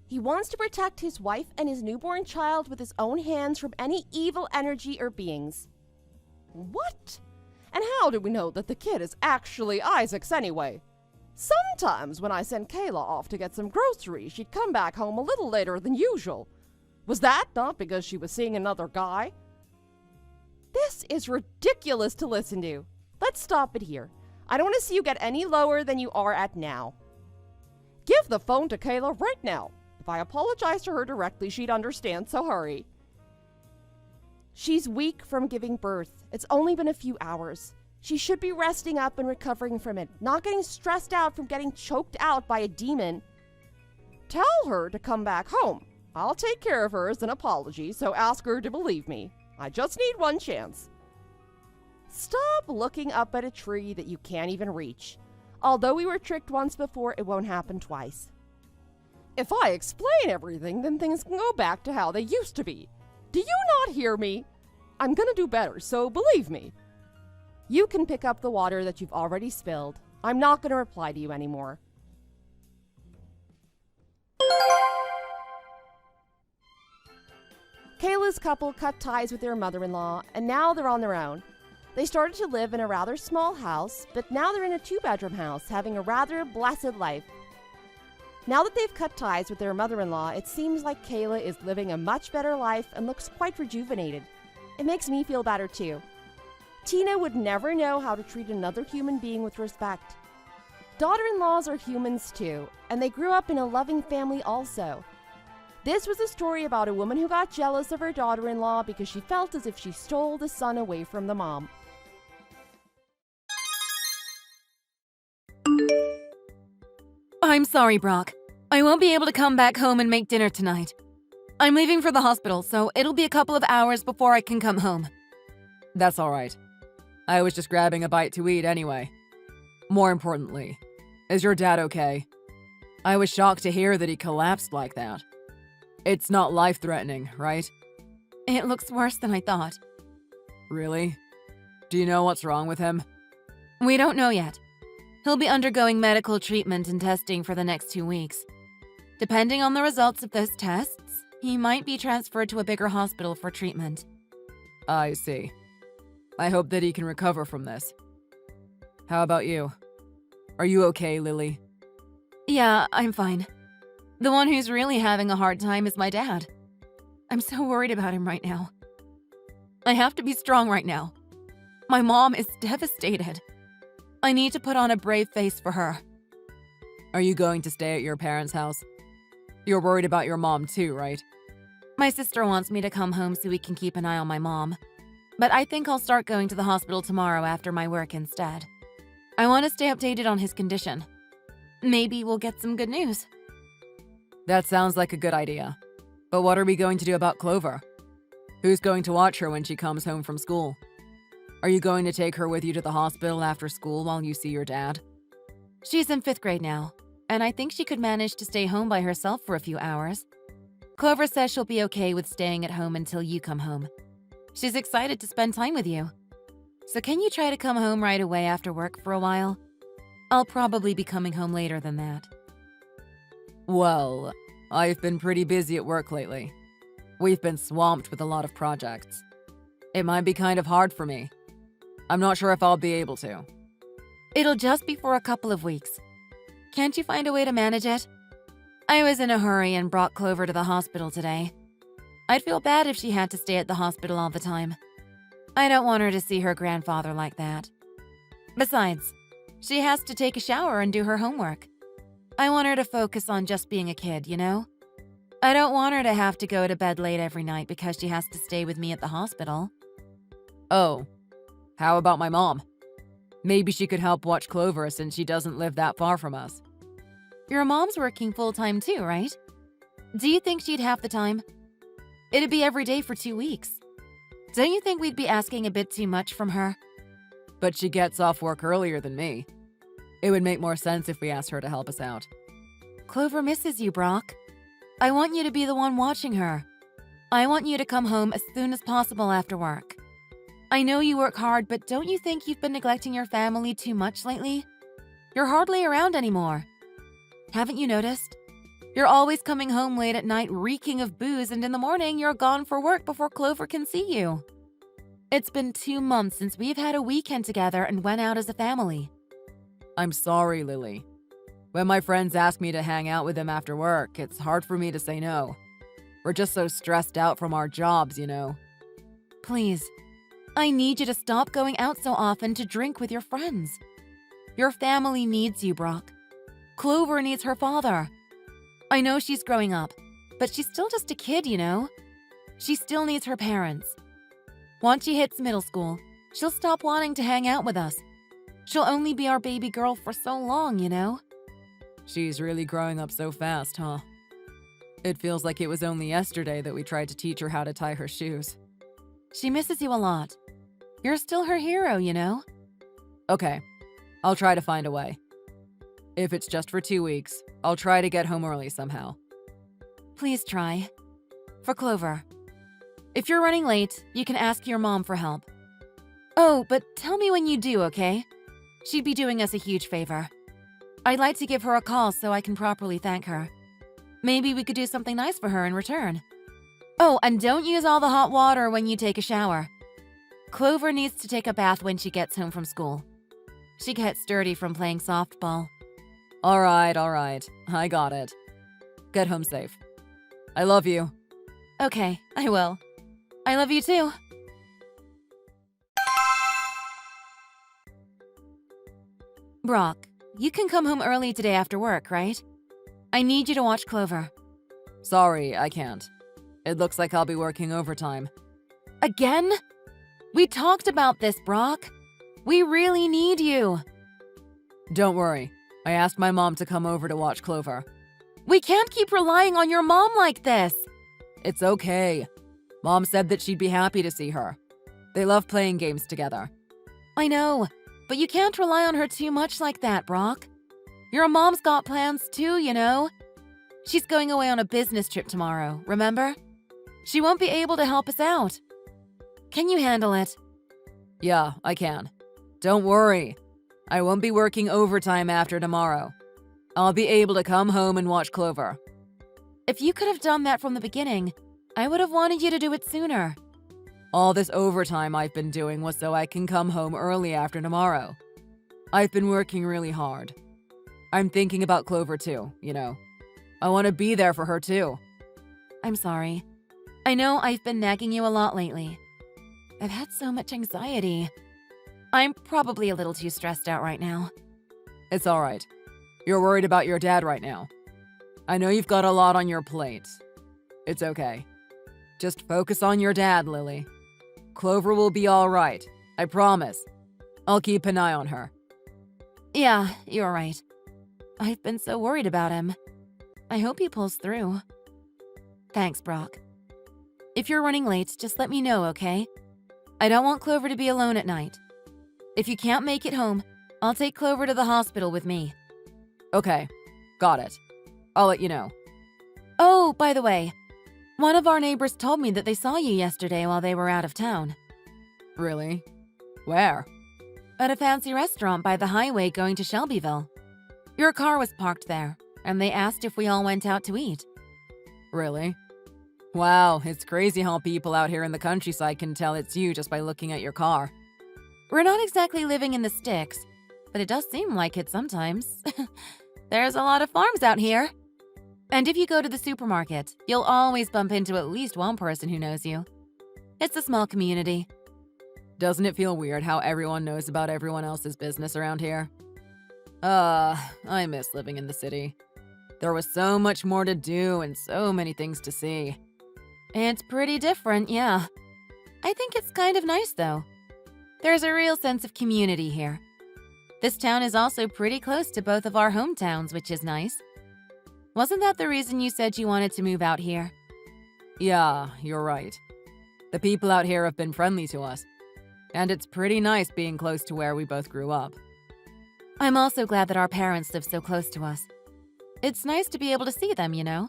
He wants to protect his wife and his newborn child with his own hands from any evil energy or beings. What? And how do we know that the kid is actually Isaac's anyway? Sometimes when I sent Kayla off to get some groceries, she'd come back home a little later than usual. Was that not because she was seeing another guy? This is ridiculous to listen to. Let's stop it here. I don't want to see you get any lower than you are at now. Give the phone to Kayla right now. If I apologize to her directly, she'd understand, so hurry. She's weak from giving birth. It's only been a few hours. She should be resting up and recovering from it, not getting stressed out from getting choked out by a demon. Tell her to come back home. I'll take care of her as an apology, so ask her to believe me. I just need one chance. Stop looking up at a tree that you can't even reach. Although we were tricked once before, it won't happen twice. If I explain everything, then things can go back to how they used to be. Do you not hear me? I'm gonna do better, so believe me. You can pick up the water that you've already spilled. I'm not gonna reply to you anymore. Kayla's couple cut ties with their mother-in-law, and now they're on their own. They started to live in a rather small house, but now they're in a 2-bedroom house, having a rather blessed life. Now that they've cut ties with their mother-in-law, it seems like Kayla is living a much better life and looks quite rejuvenated. It makes me feel better too. Tina would never know how to treat another human being with respect. Daughter-in-laws are humans too, and they grew up in a loving family also. This was a story about a woman who got jealous of her daughter-in-law because she felt as if she stole the son away from the mom. I'm sorry, Brock. I won't be able to come back home and make dinner tonight. I'm leaving for the hospital, so it'll be a couple of hours before I can come home. That's all right. I was just grabbing a bite to eat anyway. More importantly, is your dad okay? I was shocked to hear that he collapsed like that. It's not life-threatening, right? It looks worse than I thought. Really? Do you know what's wrong with him? We don't know yet. He'll be undergoing medical treatment and testing for the next 2 weeks. Depending on the results of those tests, he might be transferred to a bigger hospital for treatment. I see. I hope that he can recover from this. How about you? Are you okay, Lily? Yeah, I'm fine. The one who's really having a hard time is my dad. I'm so worried about him right now. I have to be strong right now. My mom is devastated. I need to put on a brave face for her. Are you going to stay at your parents' house? You're worried about your mom too, right? My sister wants me to come home so we can keep an eye on my mom. But I think I'll start going to the hospital tomorrow after my work instead. I want to stay updated on his condition. Maybe we'll get some good news. That sounds like a good idea. But what are we going to do about Clover? Who's going to watch her when she comes home from school? Are you going to take her with you to the hospital after school while you see your dad? She's in 5th grade now, and I think she could manage to stay home by herself for a few hours. Clover says she'll be okay with staying at home until you come home. She's excited to spend time with you. So can you try to come home right away after work for a while? I'll probably be coming home later than that. Well, I've been pretty busy at work lately. We've been swamped with a lot of projects. It might be kind of hard for me. I'm not sure if I'll be able to. It'll just be for a couple of weeks. Can't you find a way to manage it? I was in a hurry and brought Clover to the hospital today. I'd feel bad if she had to stay at the hospital all the time. I don't want her to see her grandfather like that. Besides, she has to take a shower and do her homework. I want her to focus on just being a kid, you know? I don't want her to have to go to bed late every night because she has to stay with me at the hospital. Oh, how about my mom? Maybe she could help watch Clover since she doesn't live that far from us. Your mom's working full-time too, right? Do you think she'd have the time? It'd be every day for 2 weeks. Don't you think we'd be asking a bit too much from her? But she gets off work earlier than me. It would make more sense if we asked her to help us out. Clover misses you, Brock. I want you to be the one watching her. I want you to come home as soon as possible after work. I know you work hard, but don't you think you've been neglecting your family too much lately? You're hardly around anymore. Haven't you noticed? You're always coming home late at night reeking of booze, and in the morning you're gone for work before Clover can see you. It's been 2 months since we've had a weekend together and went out as a family. I'm sorry, Lily. When my friends ask me to hang out with them after work, it's hard for me to say no. We're just so stressed out from our jobs, you know. Please, I need you to stop going out so often to drink with your friends. Your family needs you, Brock. Clover needs her father. I know she's growing up, but she's still just a kid, you know? She still needs her parents. Once she hits middle school, she'll stop wanting to hang out with us. She'll only be our baby girl for so long, you know? She's really growing up so fast, huh? It feels like it was only yesterday that we tried to teach her how to tie her shoes. She misses you a lot. You're still her hero, you know? Okay, I'll try to find a way. If it's just for 2 weeks, I'll try to get home early somehow. Please try. For Clover. If you're running late, you can ask your mom for help. Oh, but tell me when you do, okay? She'd be doing us a huge favor. I'd like to give her a call so I can properly thank her. Maybe we could do something nice for her in return. Oh, and don't use all the hot water when you take a shower. Clover needs to take a bath when she gets home from school. She gets dirty from playing softball. All right. I got it. Get home safe. I love you. Okay, I will. I love you too. Brock, you can come home early today after work, right? I need you to watch Clover. Sorry, I can't. It looks like I'll be working overtime. Again? We talked about this, Brock. We really need you. Don't worry. I asked my mom to come over to watch Clover. We can't keep relying on your mom like this. It's okay. Mom said that she'd be happy to see her. They love playing games together. I know, but you can't rely on her too much like that, Brock. Your mom's got plans too, you know. She's going away on a business trip tomorrow, remember? She won't be able to help us out. Can you handle it? Yeah, I can. Don't worry. I won't be working overtime after tomorrow. I'll be able to come home and watch Clover. If you could have done that from the beginning, I would have wanted you to do it sooner. All this overtime I've been doing was so I can come home early after tomorrow. I've been working really hard. I'm thinking about Clover too, you know. I want to be there for her too. I'm sorry. I know I've been nagging you a lot lately. I've had so much anxiety. I'm probably a little too stressed out right now. It's all right. You're worried about your dad right now. I know you've got a lot on your plate. It's okay. Just focus on your dad, Lily. Clover will be all right. I promise. I'll keep an eye on her. Yeah, you're right. I've been so worried about him. I hope he pulls through. Thanks, Brock. If you're running late, just let me know, okay? I don't want Clover to be alone at night. If you can't make it home, I'll take Clover to the hospital with me. Okay, got it. I'll let you know. Oh, by the way, one of our neighbors told me that they saw you yesterday while they were out of town. Really? Where? At a fancy restaurant by the highway going to Shelbyville. Your car was parked there, and they asked if we all went out to eat. Really? Wow, it's crazy how people out here in the countryside can tell it's you just by looking at your car. We're not exactly living in the sticks, but it does seem like it sometimes. There's a lot of farms out here. And if you go to the supermarket, you'll always bump into at least one person who knows you. It's a small community. Doesn't it feel weird how everyone knows about everyone else's business around here? I miss living in the city. There was so much more to do and so many things to see. It's pretty different, yeah. I think it's kind of nice, though. There's a real sense of community here. This town is also pretty close to both of our hometowns, which is nice. Wasn't that the reason you said you wanted to move out here? Yeah, you're right. The people out here have been friendly to us. And it's pretty nice being close to where we both grew up. I'm also glad that our parents live so close to us. It's nice to be able to see them, you know?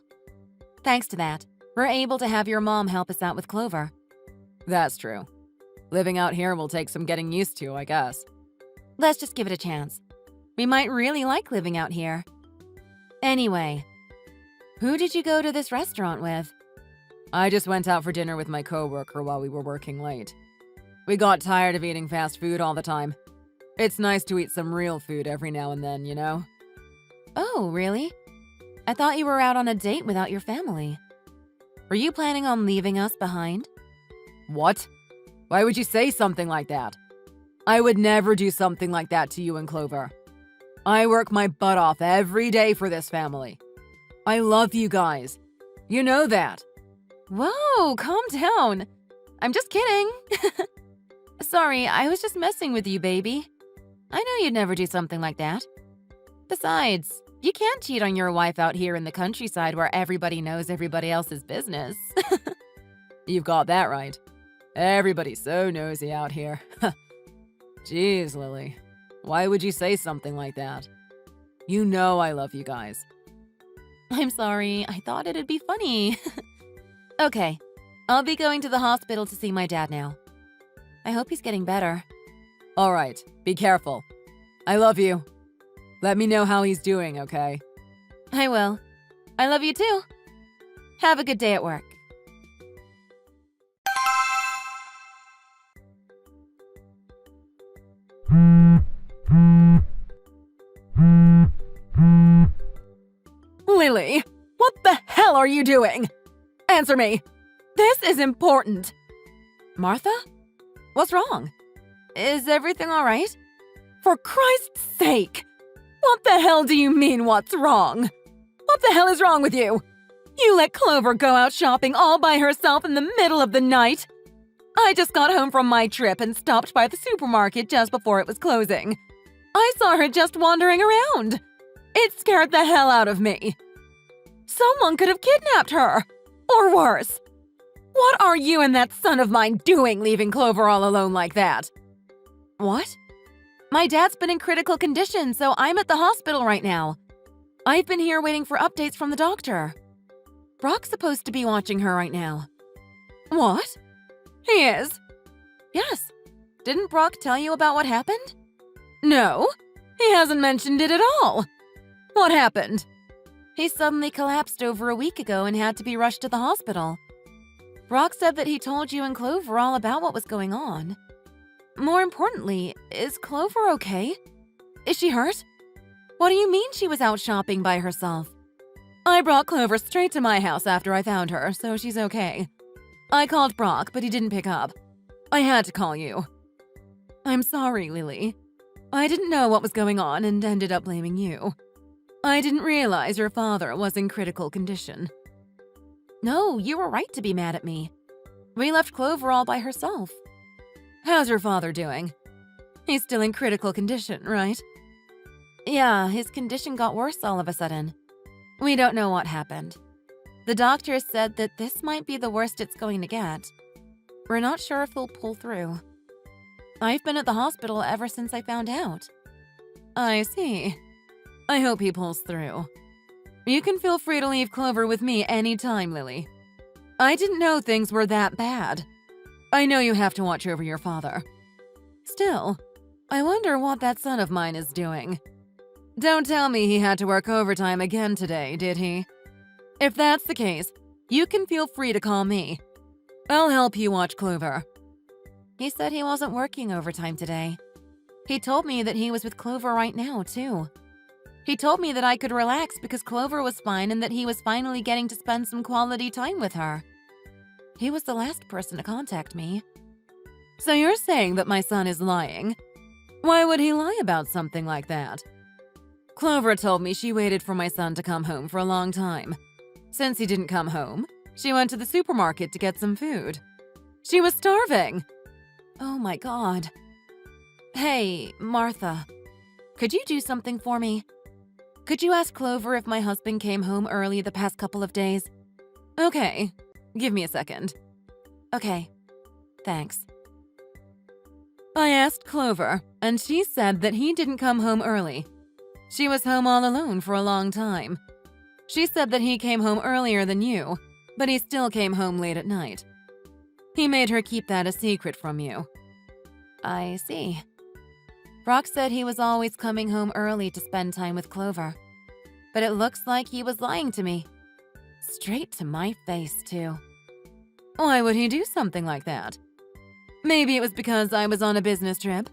Thanks to that, we're able to have your mom help us out with Clover. That's true. Living out here will take some getting used to, I guess. Let's just give it a chance. We might really like living out here. Anyway, who did you go to this restaurant with? I just went out for dinner with my coworker while we were working late. We got tired of eating fast food all the time. It's nice to eat some real food every now and then, you know? Oh, really? I thought you were out on a date without your family. Were you planning on leaving us behind? What? Why would you say something like that? I would never do something like that to you and Clover. I work my butt off every day for this family. I love you guys. You know that. Whoa, calm down. I'm just kidding. Sorry, I was just messing with you, baby. I know you'd never do something like that. Besides, you can't cheat on your wife out here in the countryside where everybody knows everybody else's business. You've got that right. Everybody's so nosy out here. Jeez, Lily. Why would you say something like that? You know I love you guys. I'm sorry, I thought it'd be funny. Okay, I'll be going to the hospital to see my dad now. I hope he's getting better. All right, be careful. I love you. Let me know how he's doing, okay? I will. I love you too. Have a good day at work. Lily, what the hell are you doing? Answer me. This is important. Martha? What's wrong? Is everything all right? For Christ's sake! What the hell do you mean, what's wrong? What the hell is wrong with you? You let Clover go out shopping all by herself in the middle of the night? I just got home from my trip and stopped by the supermarket just before it was closing. I saw her just wandering around. It scared the hell out of me. Someone could have kidnapped her. Or worse. What are you and that son of mine doing leaving Clover all alone like that? What? My dad's been in critical condition, so I'm at the hospital right now. I've been here waiting for updates from the doctor. Brock's supposed to be watching her right now. What? He is? Yes. Didn't Brock tell you about what happened? No, he hasn't mentioned it at all. What happened? He suddenly collapsed over a week ago and had to be rushed to the hospital. Brock said that he told you and Clover all about what was going on. More importantly, is Clover okay? Is she hurt? What do you mean she was out shopping by herself? I brought Clover straight to my house after I found her, so she's okay. I called Brock, but he didn't pick up. I had to call you. I'm sorry, Lily. I didn't know what was going on and ended up blaming you. I didn't realize your father was in critical condition. No, you were right to be mad at me. We left Clover all by herself. How's your father doing? He's still in critical condition, right? Yeah, his condition got worse all of a sudden. We don't know what happened. The doctor said that this might be the worst it's going to get. We're not sure if he'll pull through. I've been at the hospital ever since I found out. I see. I hope he pulls through. You can feel free to leave Clover with me anytime, Lily. I didn't know things were that bad. I know you have to watch over your father. Still, I wonder what that son of mine is doing. Don't tell me he had to work overtime again today, did he? If that's the case, you can feel free to call me. I'll help you watch Clover. He said he wasn't working overtime today. He told me that he was with Clover right now, too. He told me that I could relax because Clover was fine and that he was finally getting to spend some quality time with her. He was the last person to contact me. So you're saying that my son is lying? Why would he lie about something like that? Clover told me she waited for my son to come home for a long time. Since he didn't come home, she went to the supermarket to get some food. She was starving. Oh my God. Hey, Martha, could you do something for me? Could you ask Clover if my husband came home early the past couple of days? Okay, give me a second. Okay, thanks. I asked Clover, and she said that he didn't come home early. She was home all alone for a long time. She said that he came home earlier than you, but he still came home late at night. He made her keep that a secret from you. I see. Brock said he was always coming home early to spend time with Clover. But it looks like he was lying to me. Straight to my face, too. Why would he do something like that? Maybe it was because I was on a business trip.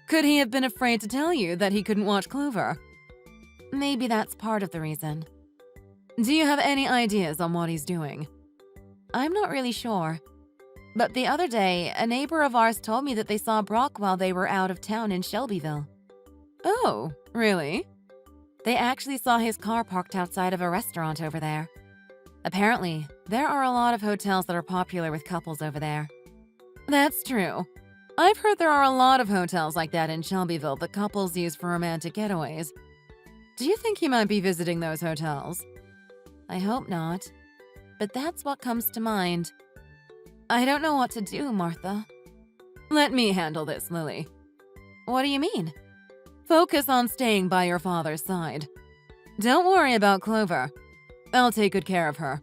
Could he have been afraid to tell you that he couldn't watch Clover? Maybe that's part of the reason. Do you have any ideas on what he's doing? I'm not really sure. But the other day, a neighbor of ours told me that they saw Brock while they were out of town in Shelbyville. Oh, really? They actually saw his car parked outside of a restaurant over there. Apparently, there are a lot of hotels that are popular with couples over there. That's true. I've heard there are a lot of hotels like that in Shelbyville that couples use for romantic getaways. Do you think he might be visiting those hotels? I hope not. But that's what comes to mind. I don't know what to do, Martha. Let me handle this, Lily. What do you mean? Focus on staying by your father's side. Don't worry about Clover. I'll take good care of her.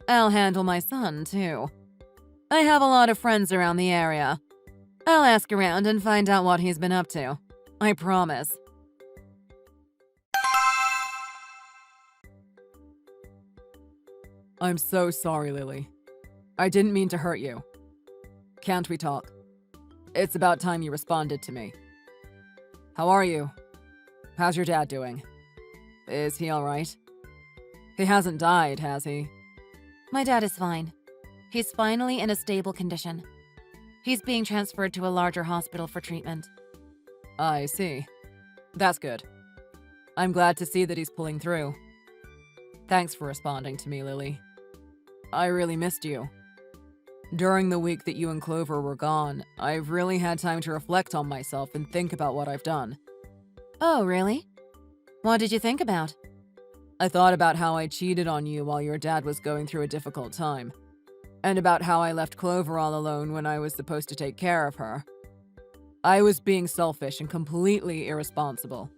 I'll handle my son, too. I have a lot of friends around the area. I'll ask around and find out what he's been up to. I promise. I'm so sorry, Lily. I didn't mean to hurt you. Can't we talk? It's about time you responded to me. How are you? How's your dad doing? Is he all right? He hasn't died, has he? My dad is fine. He's finally in a stable condition. He's being transferred to a larger hospital for treatment. I see. That's good. I'm glad to see that he's pulling through. Thanks for responding to me, Lily. I really missed you. During the week that you and Clover were gone, I've really had time to reflect on myself and think about what I've done. Oh, really? What did you think about? I thought about how I cheated on you while your dad was going through a difficult time, and about how I left Clover all alone when I was supposed to take care of her. I was being selfish and completely irresponsible.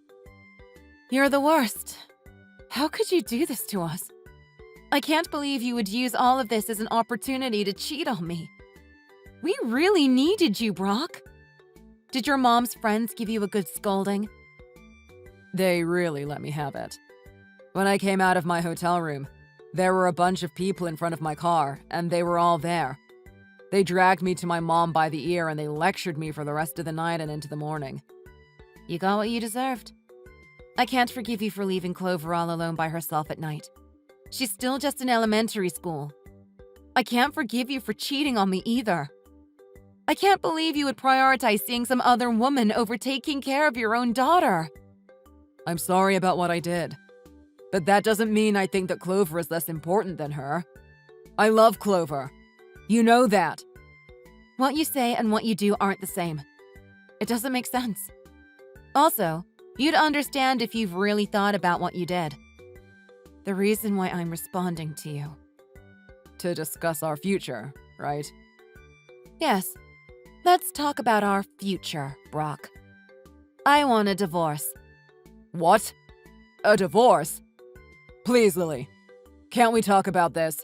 You're the worst. How could you do this to us? I can't believe you would use all of this as an opportunity to cheat on me. We really needed you, Brock. Did your mom's friends give you a good scolding? They really let me have it. When I came out of my hotel room, there were a bunch of people in front of my car, and they were all there. They dragged me to my mom by the ear and they lectured me for the rest of the night and into the morning. You got what you deserved. I can't forgive you for leaving Clover all alone by herself at night. She's still just in elementary school. I can't forgive you for cheating on me either. I can't believe you would prioritize seeing some other woman over taking care of your own daughter. I'm sorry about what I did. But that doesn't mean I think that Clover is less important than her. I love Clover. You know that. What you say and what you do aren't the same. It doesn't make sense. Also, you'd understand if you've really thought about what you did. the reason why I'm responding to you. To discuss our future, right? Yes. Let's talk about our future, Brock. I want a divorce. What? A divorce? Please, Lily. Can't we talk about this?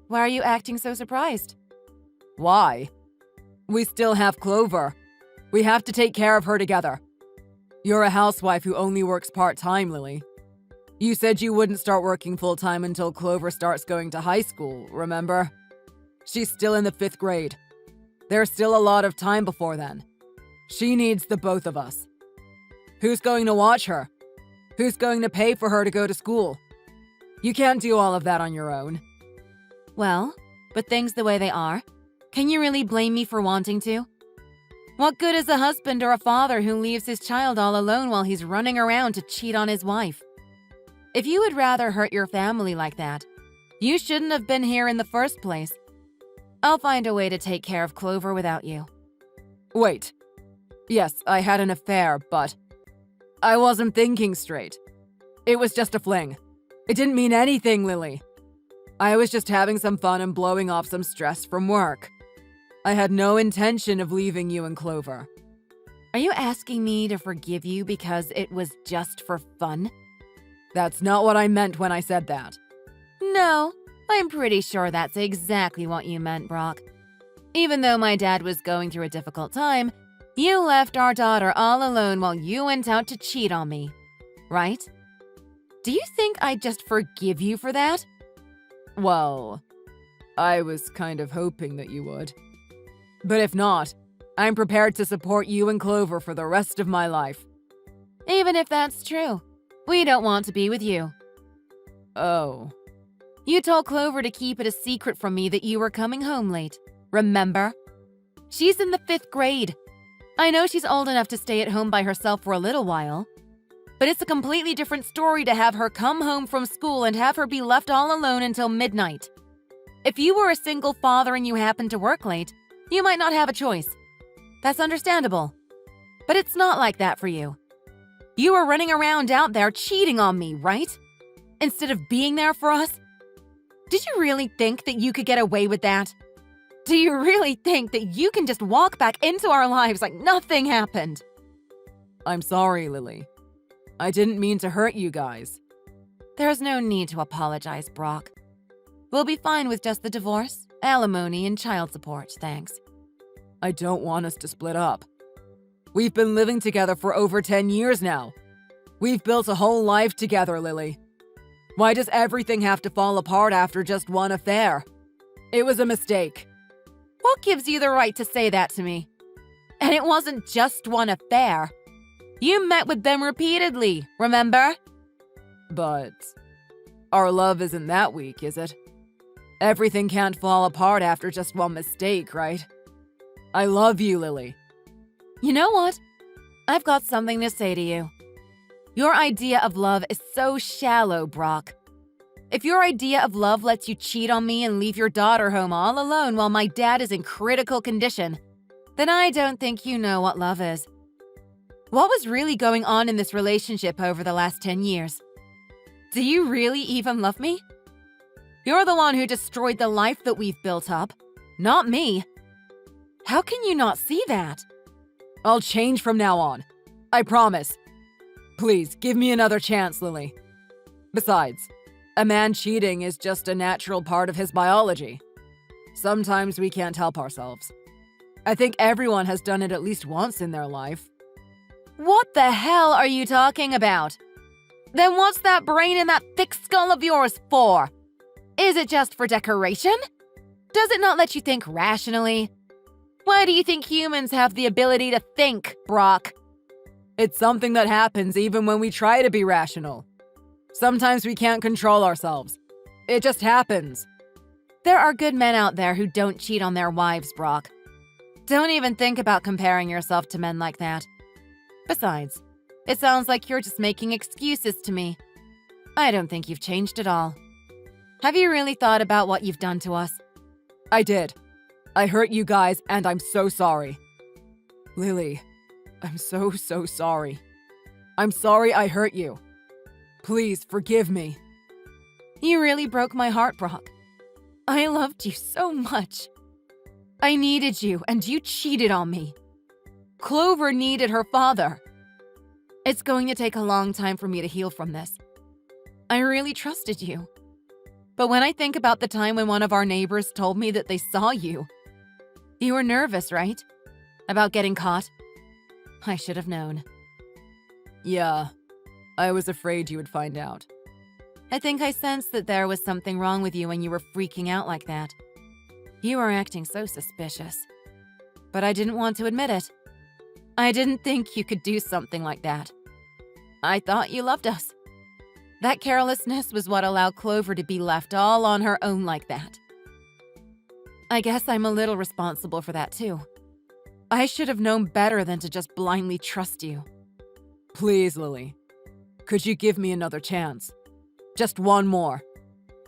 Why are you acting so surprised? Why? We still have Clover. We have to take care of her together. You're a housewife who only works part-time, Lily. You said you wouldn't start working full-time until Clover starts going to high school, remember? She's still in the 5th grade. There's still a lot of time before then. She needs the both of us. Who's going to watch her? Who's going to pay for her to go to school? You can't do all of that on your own. Well, but things the way they are, can you really blame me for wanting to? What good is a husband or a father who leaves his child all alone while he's running around to cheat on his wife? If you would rather hurt your family like that, you shouldn't have been here in the first place. I'll find a way to take care of Clover without you. Wait. Yes, I had an affair, but I wasn't thinking straight. It was just a fling. It didn't mean anything, Lily. I was just having some fun and blowing off some stress from work. I had no intention of leaving you and Clover. Are you asking me to forgive you because it was just for fun? That's not what I meant when I said that. No, I'm pretty sure that's exactly what you meant, Brock. Even though my dad was going through a difficult time, you left our daughter all alone while you went out to cheat on me, right? Do you think I'd just forgive you for that? Well, I was kind of hoping that you would. But if not, I'm prepared to support you and Clover for the rest of my life. Even if that's true, we don't want to be with you. Oh. You told Clover to keep it a secret from me that you were coming home late, remember? She's in the 5th grade. I know she's old enough to stay at home by herself for a little while. But it's a completely different story to have her come home from school and have her be left all alone until midnight. If you were a single father and you happened to work late, you might not have a choice. That's understandable. But it's not like that for you. You were running around out there cheating on me, right? Instead of being there for us? Did you really think that you could get away with that? Do you really think that you can just walk back into our lives like nothing happened? I'm sorry, Lily. I didn't mean to hurt you guys. There's no need to apologize, Brock. We'll be fine with just the divorce, alimony, and child support, thanks. I don't want us to split up. We've been living together for over 10 years now. We've built a whole life together, Lily. Why does everything have to fall apart after just one affair? It was a mistake. What gives you the right to say that to me? And it wasn't just one affair. You met with them repeatedly, remember? But our love isn't that weak, is it? Everything can't fall apart after just one mistake, right? I love you, Lily. You know what? I've got something to say to you. Your idea of love is so shallow, Brock. If your idea of love lets you cheat on me and leave your daughter home all alone while my dad is in critical condition, then I don't think you know what love is. What was really going on in this relationship over the last 10 years? Do you really even love me? You're the one who destroyed the life that we've built up, not me. How can you not see that? I'll change from now on. I promise. Please, give me another chance, Lily. Besides, a man cheating is just a natural part of his biology. Sometimes we can't help ourselves. I think everyone has done it at least once in their life. What the hell are you talking about? Then what's that brain in that thick skull of yours for? Is it just for decoration? Does it not let you think rationally? Why do you think humans have the ability to think, Brock? It's something that happens even when we try to be rational. Sometimes we can't control ourselves. It just happens. There are good men out there who don't cheat on their wives, Brock. Don't even think about comparing yourself to men like that. Besides, it sounds like you're just making excuses to me. I don't think you've changed at all. Have you really thought about what you've done to us? I did. I hurt you guys, and I'm so sorry. Lily, I'm so sorry. I'm sorry I hurt you. Please forgive me. You really broke my heart, Brock. I loved you so much. I needed you, and you cheated on me. Clover needed her father. It's going to take a long time for me to heal from this. I really trusted you. But when I think about the time when one of our neighbors told me that they saw you, you were nervous, right? About getting caught? I should have known. Yeah, I was afraid you would find out. I think I sensed that there was something wrong with you when you were freaking out like that. You were acting so suspicious. But I didn't want to admit it. I didn't think you could do something like that. I thought you loved us. That carelessness was what allowed Clover to be left all on her own like that. I guess I'm a little responsible for that too. I should have known better than to just blindly trust you. Please, Lily. Could you give me another chance? Just one more.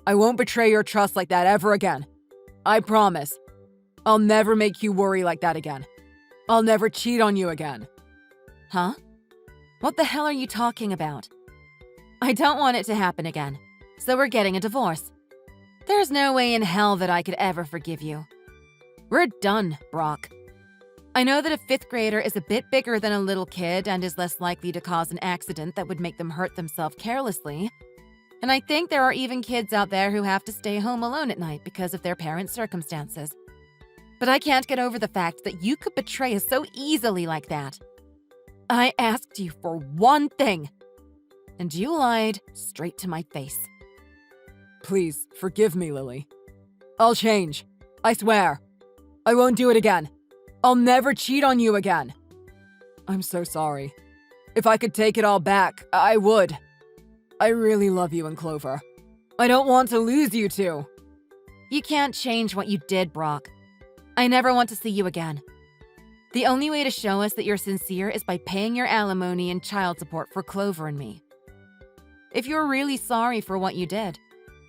I won't betray your trust like that ever again. I promise. I'll never make you worry like that again. I'll never cheat on you again. Huh? What the hell are you talking about? I don't want it to happen again, so we're getting a divorce. There's no way in hell that I could ever forgive you. We're done, Brock. I know that a 5th grader is a bit bigger than a little kid and is less likely to cause an accident that would make them hurt themselves carelessly. And I think there are even kids out there who have to stay home alone at night because of their parents' circumstances. But I can't get over the fact that you could betray us so easily like that. I asked you for one thing, and you lied straight to my face. Please, forgive me, Lily. I'll change. I swear. I won't do it again. I'll never cheat on you again. I'm so sorry. If I could take it all back, I would. I really love you and Clover. I don't want to lose you two. You can't change what you did, Brock. I never want to see you again. The only way to show us that you're sincere is by paying your alimony and child support for Clover and me. If you're really sorry for what you did,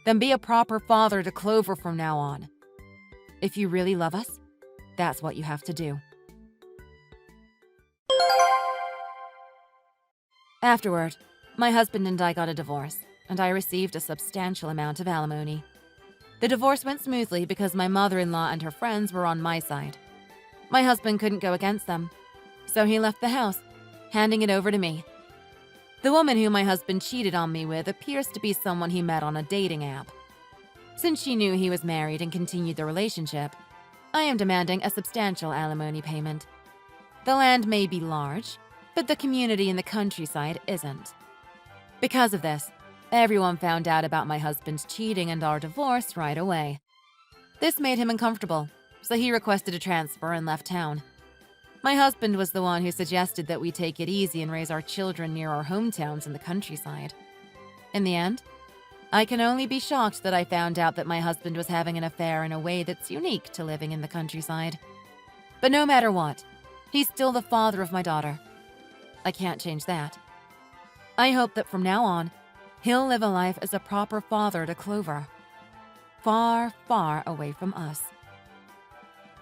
then be a proper father to Clover from now on. If you really love us, that's what you have to do. Afterward, my husband and I got a divorce, and I received a substantial amount of alimony. The divorce went smoothly because my mother-in-law and her friends were on my side. My husband couldn't go against them, so he left the house, handing it over to me. The woman who my husband cheated on me with appears to be someone he met on a dating app. Since she knew he was married and continued the relationship, I am demanding a substantial alimony payment. The land may be large, but the community in the countryside isn't. Because of this, everyone found out about my husband's cheating and our divorce right away. This made him uncomfortable, so he requested a transfer and left town. My husband was the one who suggested that we take it easy and raise our children near our hometowns in the countryside. In the end, I can only be shocked that I found out that my husband was having an affair in a way that's unique to living in the countryside. But no matter what, he's still the father of my daughter. I can't change that. I hope that from now on, he'll live a life as a proper father to Clover. Far, far away from us.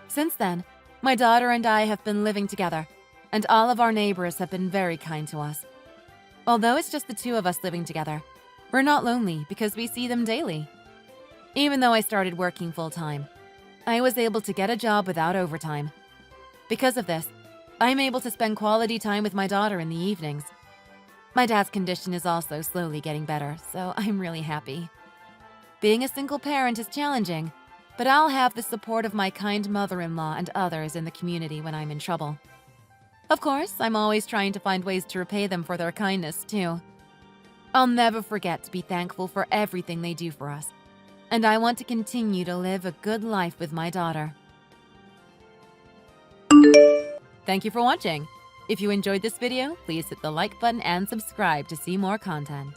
Since then, my daughter and I have been living together, and all of our neighbors have been very kind to us. Although it's just the two of us living together, we're not lonely because we see them daily. Even though I started working full-time, I was able to get a job without overtime. Because of this, I'm able to spend quality time with my daughter in the evenings. My dad's condition is also slowly getting better, so I'm really happy. Being a single parent is challenging, but I'll have the support of my kind mother-in-law and others in the community when I'm in trouble. Of course, I'm always trying to find ways to repay them for their kindness, too. I'll never forget to be thankful for everything they do for us, and I want to continue to live a good life with my daughter. Thank you for watching. If you enjoyed this video, please hit the like button and subscribe to see more content.